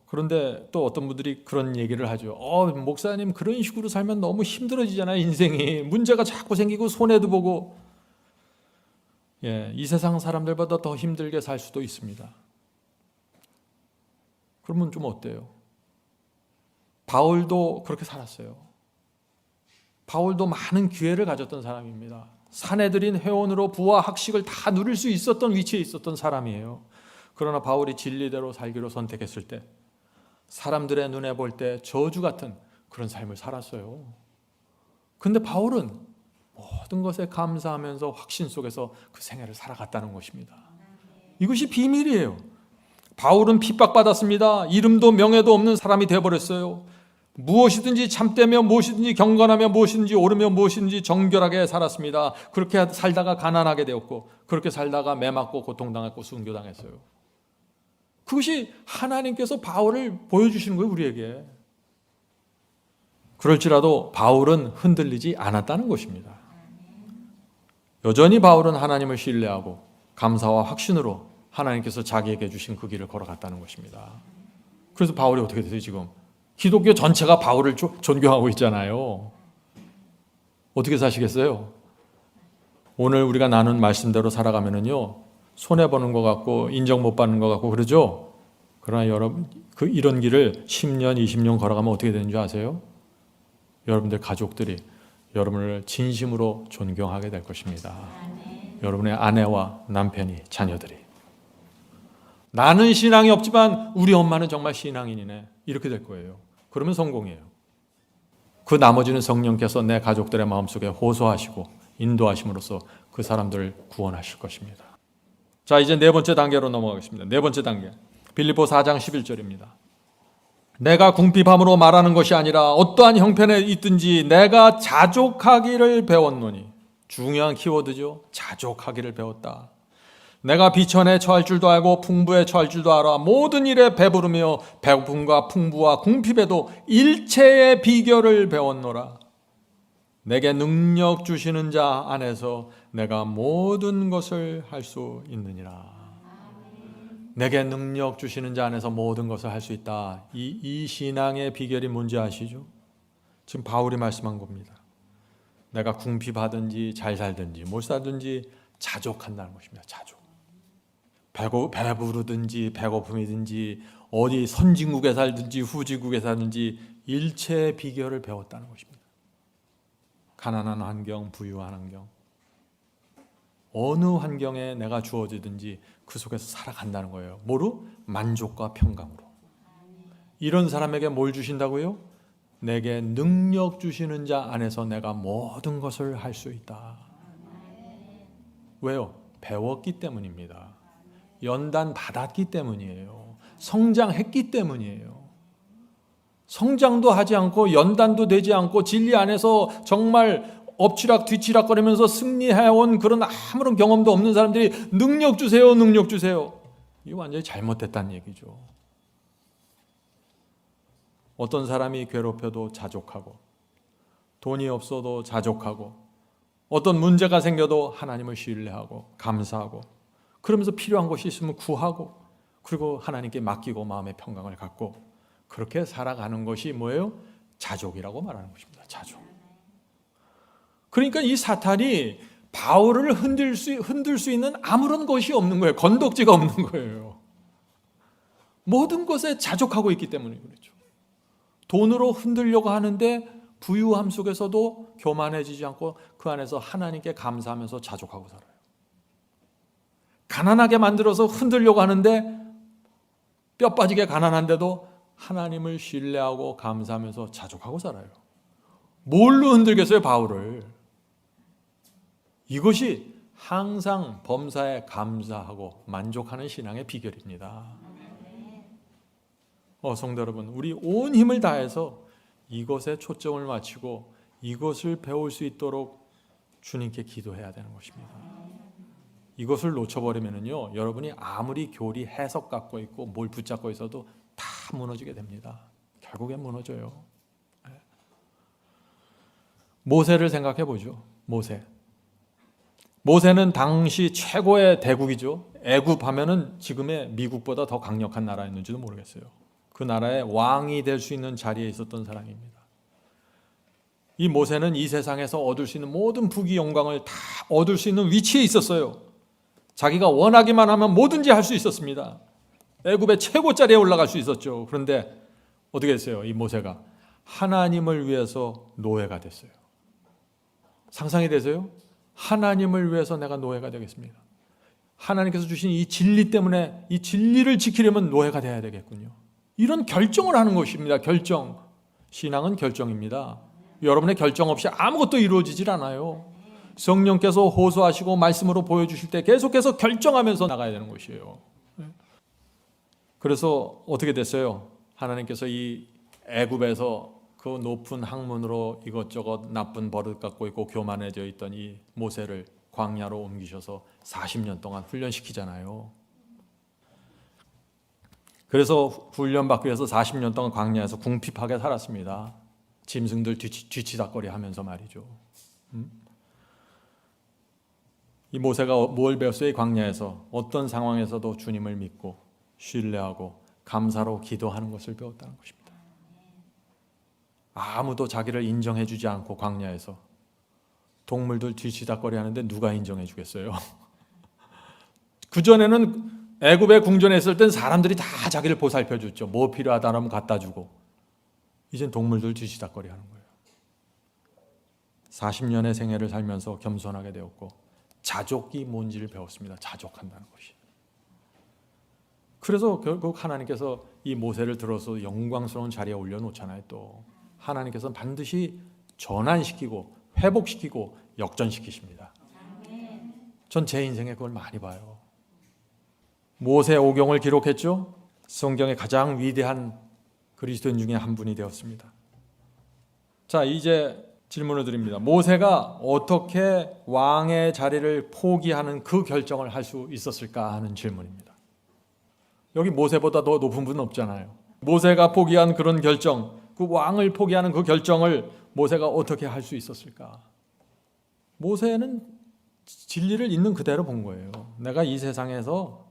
그런데 또 어떤 분들이 그런 얘기를 하죠. 목사님, 그런 식으로 살면 너무 힘들어지잖아요. 인생이. 문제가 자꾸 생기고 손해도 보고. 이 세상 사람들보다 더 힘들게 살 수도 있습니다. 그러면 좀 어때요? 바울도 그렇게 살았어요. 바울도 많은 기회를 가졌던 사람입니다. 사내들인 회원으로 부와 학식을 다 누릴 수 있었던 위치에 있었던 사람이에요. 그러나 바울이 진리대로 살기로 선택했을 때 사람들의 눈에 볼 때 저주 같은 그런 삶을 살았어요. 근데 바울은 모든 것에 감사하면서 확신 속에서 그 생애를 살아갔다는 것입니다. 이것이 비밀이에요. 바울은 핍박받았습니다. 이름도 명예도 없는 사람이 되어버렸어요. 무엇이든지 참되며 무엇이든지 경건하며 무엇이든지 옳으며 무엇이든지 정결하게 살았습니다. 그렇게 살다가 가난하게 되었고, 그렇게 살다가 매맞고 고통당했고 순교당했어요. 그것이 하나님께서 바울을 보여주시는 거예요, 우리에게. 그럴지라도 바울은 흔들리지 않았다는 것입니다. 여전히 바울은 하나님을 신뢰하고 감사와 확신으로 하나님께서 자기에게 주신 그 길을 걸어갔다는 것입니다. 그래서 바울이 어떻게 됐어요, 지금? 기독교 전체가 바울을 존경하고 있잖아요. 어떻게 사시겠어요? 오늘 우리가 나눈 말씀대로 살아가면은요, 손해보는 것 같고 인정 못 받는 것 같고 그러죠? 그러나 여러분, 이런 길을 10년, 20년 걸어가면 어떻게 되는 줄 아세요? 여러분들 가족들이 여러분을 진심으로 존경하게 될 것입니다. 여러분의 아내와 남편이, 자녀들이. 나는 신앙이 없지만 우리 엄마는 정말 신앙인이네. 이렇게 될 거예요. 그러면 성공이에요. 그 나머지는 성령께서 내 가족들의 마음속에 호소하시고 인도하심으로써 그 사람들을 구원하실 것입니다. 자, 이제 네 번째 단계로 넘어가겠습니다. 네 번째 단계. 빌립보 4장 11절입니다. 내가 궁핍함으로 말하는 것이 아니라 어떠한 형편에 있든지 내가 자족하기를 배웠노니. 중요한 키워드죠. 자족하기를 배웠다. 내가 비천에 처할 줄도 알고 풍부에 처할 줄도 알아. 모든 일에 배부르며 배고픔과 풍부와 궁핍에도 일체의 비결을 배웠노라. 내게 능력 주시는 자 안에서 내가 모든 것을 할 수 있느니라. 내게 능력 주시는 자 안에서 모든 것을 할 수 있다. 이 신앙의 비결이 뭔지 아시죠? 지금 바울이 말씀한 겁니다. 내가 궁핍하든지 잘 살든지 못 살든지 자족한다는 것입니다. 자족. 배부르든지 배고픔이든지 어디 선진국에 살든지 후진국에 살든지 일체의 비결을 배웠다는 것입니다. 가난한 환경, 부유한 환경, 어느 환경에 내가 주어지든지 그 속에서 살아간다는 거예요. 뭐로? 만족과 평강으로. 이런 사람에게 뭘 주신다고요? 내게 능력 주시는 자 안에서 내가 모든 것을 할 수 있다. 왜요? 배웠기 때문입니다. 연단 받았기 때문이에요. 성장했기 때문이에요. 성장도 하지 않고 연단도 되지 않고 진리 안에서 정말 엎치락 뒤치락 거리면서 승리해온 그런 아무런 경험도 없는 사람들이 능력 주세요, 능력 주세요. 이거 완전히 잘못됐다는 얘기죠. 어떤 사람이 괴롭혀도 자족하고 돈이 없어도 자족하고 어떤 문제가 생겨도 하나님을 신뢰하고 감사하고 그러면서 필요한 것이 있으면 구하고 그리고 하나님께 맡기고 마음의 평강을 갖고 그렇게 살아가는 것이 뭐예요? 자족이라고 말하는 것입니다. 자족. 그러니까 이 사탄이 바울을 흔들 수 있는 아무런 것이 없는 거예요. 건덕지가 없는 거예요. 모든 것에 자족하고 있기 때문에 그렇죠. 돈으로 흔들려고 하는데 부유함 속에서도 교만해지지 않고 그 안에서 하나님께 감사하면서 자족하고 살아요. 가난하게 만들어서 흔들려고 하는데 뼈 빠지게 가난한데도 하나님을 신뢰하고 감사하면서 자족하고 살아요. 뭘로 흔들겠어요, 바울을? 이것이 항상 범사에 감사하고 만족하는 신앙의 비결입니다. 성도 여러분, 우리 온 힘을 다해서 이것에 초점을 맞추고 이것을 배울 수 있도록 주님께 기도해야 되는 것입니다. 이것을 놓쳐버리면요, 여러분이 아무리 교리 해석 갖고 있고 뭘 붙잡고 있어도 다 무너지게 됩니다. 결국엔 무너져요. 모세를 생각해 보죠. 모세는 당시 최고의 대국이죠. 애굽 하면은 지금의 미국보다 더 강력한 나라였는지도 모르겠어요. 그 나라의 왕이 될 수 있는 자리에 있었던 사람입니다. 이 모세는 이 세상에서 얻을 수 있는 모든 부귀 영광을 다 얻을 수 있는 위치에 있었어요. 자기가 원하기만 하면 뭐든지 할 수 있었습니다. 애굽의 최고 자리에 올라갈 수 있었죠. 그런데 어떻게 했어요? 이 모세가 하나님을 위해서 노예가 됐어요. 상상이 되세요? 하나님을 위해서 내가 노예가 되겠습니다. 하나님께서 주신 이 진리 때문에 이 진리를 지키려면 노예가 돼야 되겠군요. 이런 결정을 하는 것입니다. 결정. 신앙은 결정입니다. 여러분의 결정 없이 아무것도 이루어지질 않아요. 성령께서 호소하시고 말씀으로 보여주실 때 계속해서 결정하면서 나가야 되는 것이에요. 그래서 어떻게 됐어요? 하나님께서 이 애굽에서 그 높은 학문으로 이것저것 나쁜 버릇 갖고 있고 교만해져 있던 이 모세를 광야로 옮기셔서 40년 동안 훈련시키잖아요. 그래서 훈련받기 위해서 40년 동안 광야에서 궁핍하게 살았습니다. 짐승들 뒤치다거리 하면서 말이죠. 이 모세가 뭘 배웠어요? 이 광야에서 어떤 상황에서도 주님을 믿고 신뢰하고 감사로 기도하는 것을 배웠다는 것입니다. 아무도 자기를 인정해 주지 않고 광야에서 동물들 뒤치다거리 하는데 누가 인정해 주겠어요? 그전에는 애굽에 궁전에 있을 땐 사람들이 다 자기를 보살펴 줬죠. 뭐 필요하다 하면 갖다 주고. 이젠 동물들 뒤치다거리 하는 거예요. 40년의 생애를 살면서 겸손하게 되었고 자족이 뭔지를 배웠습니다. 자족한다는 것이. 그래서 결국 하나님께서 이 모세를 들어서 영광스러운 자리에 올려놓잖아요. 또 하나님께서는 반드시 전환시키고 회복시키고 역전시키십니다. 전 제 인생에 그걸 많이 봐요. 모세 오경을 기록했죠. 성경의 가장 위대한 그리스도인 중에 한 분이 되었습니다. 자, 이제 질문을 드립니다. 모세가 어떻게 왕의 자리를 포기하는 그 결정을 할 수 있었을까 하는 질문입니다. 여기 모세보다 더 높은 분은 없잖아요. 모세가 포기한 그런 결정, 그 왕을 포기하는 그 결정을 모세가 어떻게 할 수 있었을까? 모세는 진리를 있는 그대로 본 거예요. 내가 이 세상에서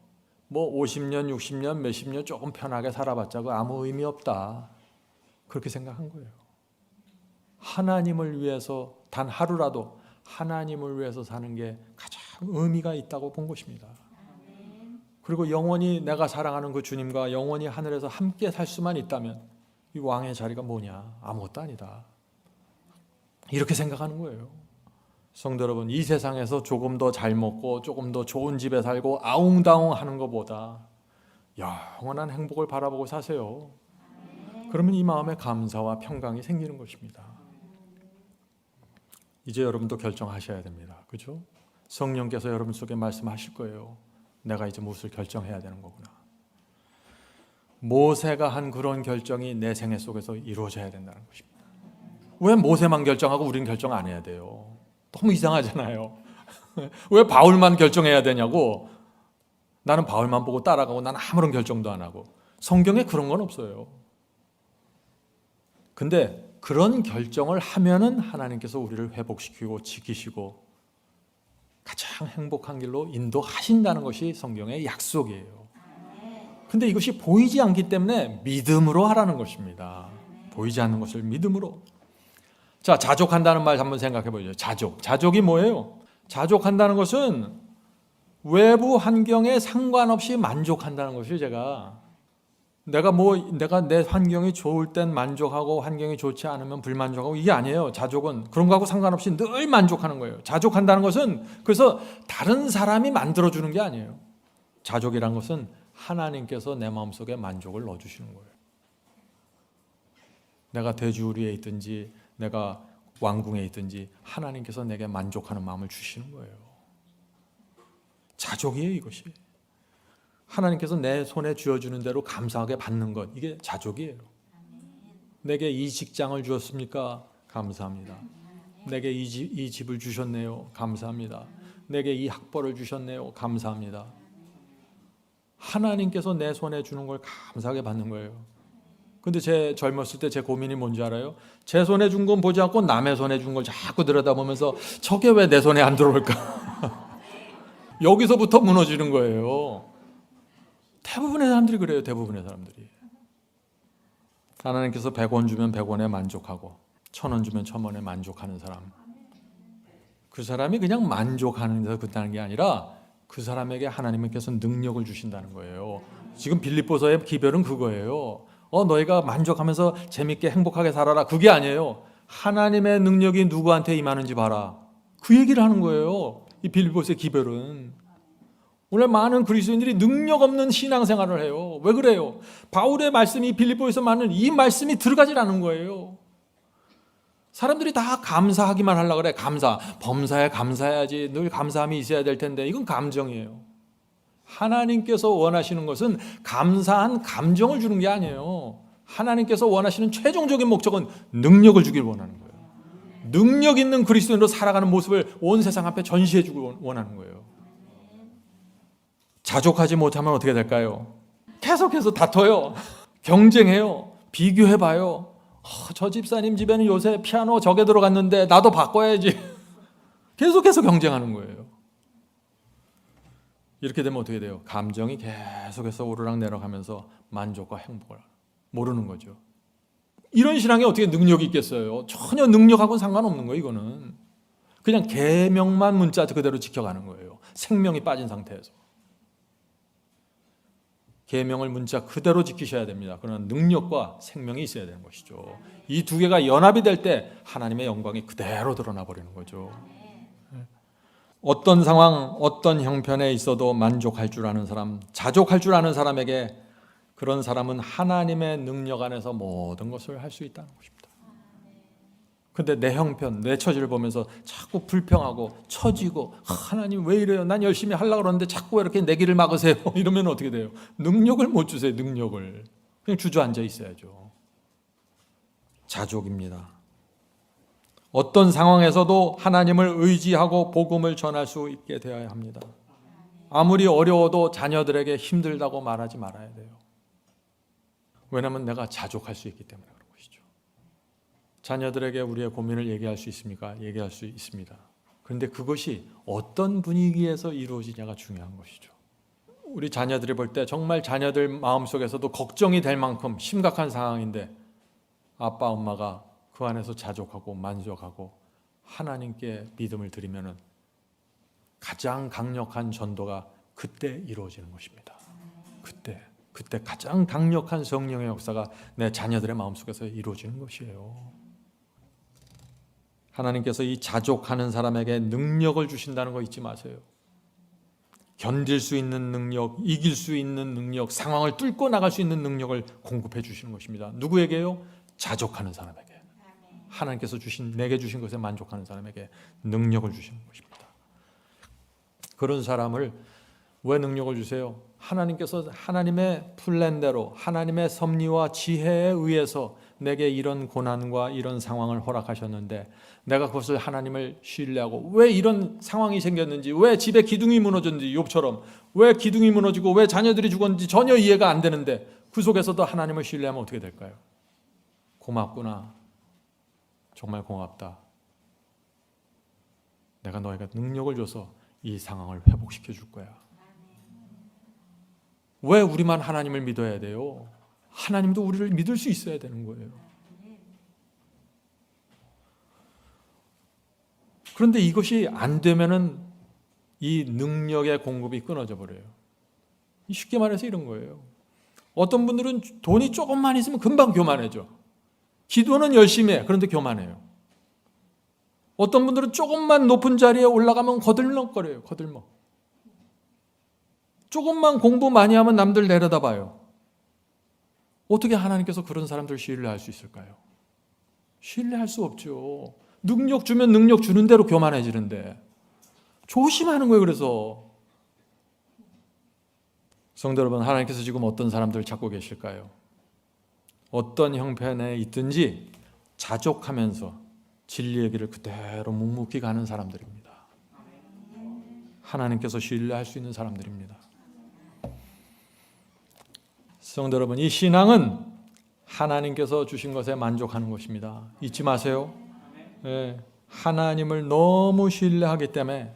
뭐 50년, 60년, 몇십 년 조금 편하게 살아봤자 아무 의미 없다. 그렇게 생각한 거예요. 하나님을 위해서 단 하루라도 하나님을 위해서 사는 게 가장 의미가 있다고 본 것입니다. 그리고 영원히 내가 사랑하는 그 주님과 영원히 하늘에서 함께 살 수만 있다면 이 왕의 자리가 뭐냐? 아무것도 아니다. 이렇게 생각하는 거예요. 성도 여러분, 이 세상에서 조금 더 잘 먹고 조금 더 좋은 집에 살고 아웅다웅 하는 것보다 영원한 행복을 바라보고 사세요. 그러면 이 마음에 감사와 평강이 생기는 것입니다. 이제 여러분도 결정하셔야 됩니다. 그렇죠? 성령께서 여러분 속에 말씀하실 거예요. 내가 이제 무엇을 결정해야 되는 거구나. 모세가 한 그런 결정이 내 생애 속에서 이루어져야 된다는 것입니다. 왜 모세만 결정하고 우리는 결정 안 해야 돼요? 너무 이상하잖아요. 왜 바울만 결정해야 되냐고. 나는 바울만 보고 따라가고 나는 아무런 결정도 안 하고. 성경에 그런 건 없어요. 근데 그런 결정을 하면은 하나님께서 우리를 회복시키고 지키시고 가장 행복한 길로 인도하신다는 것이 성경의 약속이에요. 근데 이것이 보이지 않기 때문에 믿음으로 하라는 것입니다. 보이지 않는 것을 믿음으로. 자, 자족한다는 말 한번 생각해 보죠. 자족이 뭐예요? 자족한다는 것은 외부 환경에 상관없이 만족한다는 것이에요. 내가 내 환경이 좋을 땐 만족하고 환경이 좋지 않으면 불만족하고 이게 아니에요. 자족은 그런 거하고 상관없이 늘 만족하는 거예요. 자족한다는 것은 그래서 다른 사람이 만들어주는 게 아니에요. 자족이란 것은 하나님께서 내 마음속에 만족을 넣어주시는 거예요. 내가 대주우리에 있든지 내가 왕궁에 있든지 하나님께서 내게 만족하는 마음을 주시는 거예요. 자족이에요, 이것이. 하나님께서 내 손에 쥐어주는 대로 감사하게 받는 것, 이게 자족이에요. 내게 이 직장을 주었습니까? 감사합니다. 내게 이 집을 주셨네요. 감사합니다. 내게 이 학벌을 주셨네요. 감사합니다. 하나님께서 내 손에 주는 걸 감사하게 받는 거예요. 근데 제 젊었을 때 제 고민이 뭔지 알아요? 제 손에 준 건 보지 않고 남의 손에 준 걸 자꾸 들여다보면서 저게 왜 내 손에 안 들어올까? 여기서부터 무너지는 거예요. 대부분의 사람들이 그래요. 대부분의 사람들이. 하나님께서 100원 주면 100원에 만족하고 1000원 주면 1000원에 만족하는 사람. 그 사람이 그냥 만족하는 데서 끝나는 게 아니라 그 사람에게 하나님께서 능력을 주신다는 거예요. 지금 빌립보서의 기별은 그거예요. 너희가 만족하면서 재밌게 행복하게 살아라. 그게 아니에요. 하나님의 능력이 누구한테 임하는지 봐라. 그 얘기를 하는 거예요. 이 빌립보서의 기별은. 오늘 많은 그리스도인들이 능력 없는 신앙생활을 해요. 왜 그래요? 바울의 말씀이 빌립보에서 많은 이 말씀이 들어가질 않은 거예요. 사람들이 다 감사하기만 하려고 그래. 감사, 범사에 감사해야지. 늘 감사함이 있어야 될 텐데 이건 감정이에요. 하나님께서 원하시는 것은 감사한 감정을 주는 게 아니에요. 하나님께서 원하시는 최종적인 목적은 능력을 주길 원하는 거예요. 능력 있는 그리스도인으로 살아가는 모습을 온 세상 앞에 전시해 주길 원하는 거예요. 자족하지 못하면 어떻게 될까요? 계속해서 다퉈요. 경쟁해요. 비교해봐요. 저 집사님 집에는 요새 피아노 저게 들어갔는데 나도 바꿔야지. 계속해서 경쟁하는 거예요. 이렇게 되면 어떻게 돼요? 감정이 계속해서 오르락 내려가면서 만족과 행복을 모르는 거죠. 이런 신앙이 어떻게 능력이 있겠어요? 전혀 능력하고는 상관없는 거예요. 이거는 그냥 계명만 문자 그대로 지켜가는 거예요. 생명이 빠진 상태에서. 계명을 문자 그대로 지키셔야 됩니다. 그러나 능력과 생명이 있어야 되는 것이죠. 이 두 개가 연합이 될 때 하나님의 영광이 그대로 드러나 버리는 거죠. 어떤 상황, 어떤 형편에 있어도 만족할 줄 아는 사람, 자족할 줄 아는 사람에게 그런 사람은 하나님의 능력 안에서 모든 것을 할 수 있다는 것입니다. 근데 내 형편, 내 처지를 보면서 자꾸 불평하고 처지고 하나님 왜 이래요? 난 열심히 하려고 그러는데 자꾸 왜 이렇게 내 길을 막으세요? 이러면 어떻게 돼요? 능력을 못 주세요. 능력을. 그냥 주저앉아 있어야죠. 자족입니다. 어떤 상황에서도 하나님을 의지하고 복음을 전할 수 있게 되어야 합니다. 아무리 어려워도 자녀들에게 힘들다고 말하지 말아야 돼요. 왜냐하면 내가 자족할 수 있기 때문에 그런 것이죠. 자녀들에게 우리의 고민을 얘기할 수 있습니까? 얘기할 수 있습니다. 그런데 그것이 어떤 분위기에서 이루어지냐가 중요한 것이죠. 우리 자녀들이 볼 때 정말 자녀들 마음속에서도 걱정이 될 만큼 심각한 상황인데 아빠 엄마가 그 안에서 자족하고 만족하고 하나님께 믿음을 드리면은 가장 강력한 전도가 그때 이루어지는 것입니다. 그때 가장 강력한 성령의 역사가 내 자녀들의 마음속에서 이루어지는 것이에요. 하나님께서 이 자족하는 사람에게 능력을 주신다는 거 잊지 마세요. 견딜 수 있는 능력, 이길 수 있는 능력, 상황을 뚫고 나갈 수 있는 능력을 공급해 주시는 것입니다. 누구에게요? 자족하는 사람에게. 하나님께서 내게 주신 것에 만족하는 사람에게 능력을 주시는 것입니다. 그런 사람을 왜 능력을 주세요? 하나님께서 하나님의 플랜대로 하나님의 섭리와 지혜에 의해서 내게 이런 고난과 이런 상황을 허락하셨는데 내가 그것을 하나님을 신뢰하고 왜 이런 상황이 생겼는지, 왜 집에 기둥이 무너졌는지, 욥처럼 왜 기둥이 무너지고 왜 자녀들이 죽었는지 전혀 이해가 안 되는데 그 속에서도 하나님을 신뢰하면 어떻게 될까요? 고맙구나. 정말 고맙다. 내가 너희가 능력을 줘서 이 상황을 회복시켜 줄 거야. 왜 우리만 하나님을 믿어야 돼요? 하나님도 우리를 믿을 수 있어야 되는 거예요. 그런데 이것이 안 되면은 이 능력의 공급이 끊어져 버려요. 쉽게 말해서 이런 거예요. 어떤 분들은 돈이 조금만 있으면 금방 교만해져. 기도는 열심히 해. 그런데 교만해요. 어떤 분들은 조금만 높은 자리에 올라가면 거들먹거려요. 거들먹. 조금만 공부 많이 하면 남들 내려다봐요. 어떻게 하나님께서 그런 사람들 신뢰할 수 있을까요? 신뢰할 수 없죠. 능력 주면 능력 주는 대로 교만해지는데 조심하는 거예요. 그래서 성도 여러분, 하나님께서 지금 어떤 사람들 찾고 계실까요? 어떤 형편에 있든지 자족하면서 진리의 길을 그대로 묵묵히 가는 사람들입니다. 하나님께서 신뢰할 수 있는 사람들입니다. 성도 여러분, 이 신앙은 하나님께서 주신 것에 만족하는 것입니다. 잊지 마세요. 네, 하나님을 너무 신뢰하기 때문에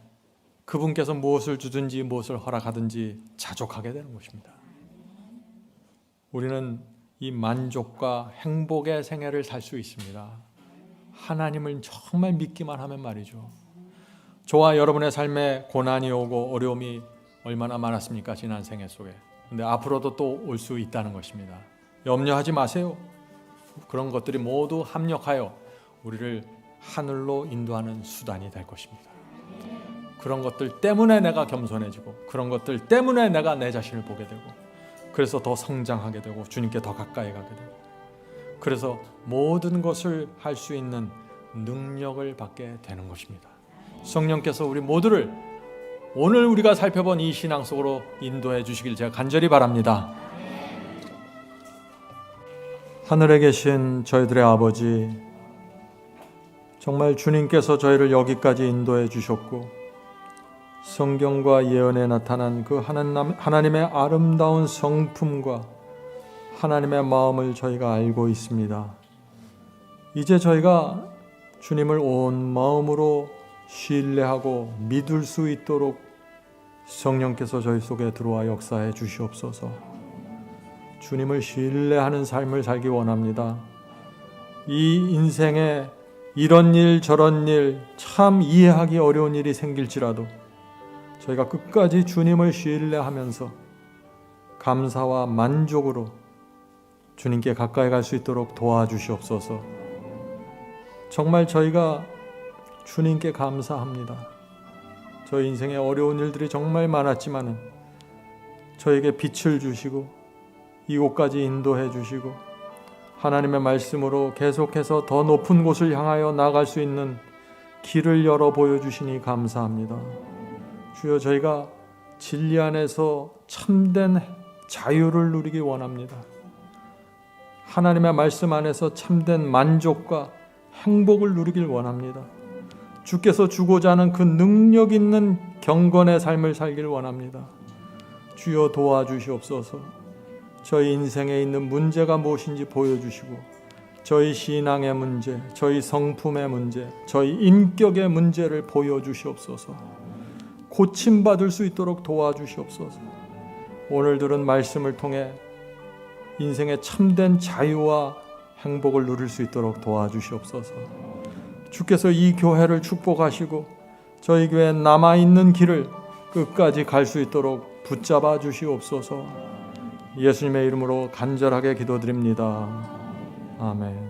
그분께서 무엇을 주든지 무엇을 허락하든지 자족하게 되는 것입니다. 우리는 이 만족과 행복의 생애를 살 수 있습니다. 하나님을 정말 믿기만 하면 말이죠. 저와 여러분의 삶에 고난이 오고 어려움이 얼마나 많았습니까? 지난 생애 속에. 근데 앞으로도 또 올 수 있다는 것입니다. 염려하지 마세요. 그런 것들이 모두 합력하여 우리를 하늘로 인도하는 수단이 될 것입니다. 그런 것들 때문에 내가 겸손해지고 그런 것들 때문에 내가 내 자신을 보게 되고 그래서 더 성장하게 되고 주님께 더 가까이 가게 되고 그래서 모든 것을 할 수 있는 능력을 받게 되는 것입니다. 성령께서 우리 모두를 오늘 우리가 살펴본 이 신앙 속으로 인도해 주시길 제가 간절히 바랍니다. 하늘에 계신 저희들의 아버지, 정말 주님께서 저희를 여기까지 인도해 주셨고 성경과 예언에 나타난 그 하나님의 아름다운 성품과 하나님의 마음을 저희가 알고 있습니다. 이제 저희가 주님을 온 마음으로 신뢰하고 믿을 수 있도록 성령께서 저희 속에 들어와 역사해 주시옵소서. 주님을 신뢰하는 삶을 살기 원합니다. 이 인생에 이런 일 저런 일 참 이해하기 어려운 일이 생길지라도 저희가 끝까지 주님을 신뢰하면서 감사와 만족으로 주님께 가까이 갈 수 있도록 도와주시옵소서. 정말 저희가 주님께 감사합니다. 저희 인생에 어려운 일들이 정말 많았지만 저에게 빛을 주시고 이곳까지 인도해 주시고 하나님의 말씀으로 계속해서 더 높은 곳을 향하여 나아갈 수 있는 길을 열어 보여주시니 감사합니다. 주여, 저희가 진리 안에서 참된 자유를 누리기 원합니다. 하나님의 말씀 안에서 참된 만족과 행복을 누리길 원합니다. 주께서 주고자 하는 그 능력 있는 경건의 삶을 살길 원합니다. 주여, 도와주시옵소서. 저희 인생에 있는 문제가 무엇인지 보여주시고 저희 신앙의 문제, 저희 성품의 문제, 저희 인격의 문제를 보여주시옵소서. 고침받을 수 있도록 도와주시옵소서. 오늘 들은 말씀을 통해 인생의 참된 자유와 행복을 누릴 수 있도록 도와주시옵소서. 주께서 이 교회를 축복하시고 저희 교회에 남아있는 길을 끝까지 갈 수 있도록 붙잡아 주시옵소서. 예수님의 이름으로 간절하게 기도드립니다. 아멘.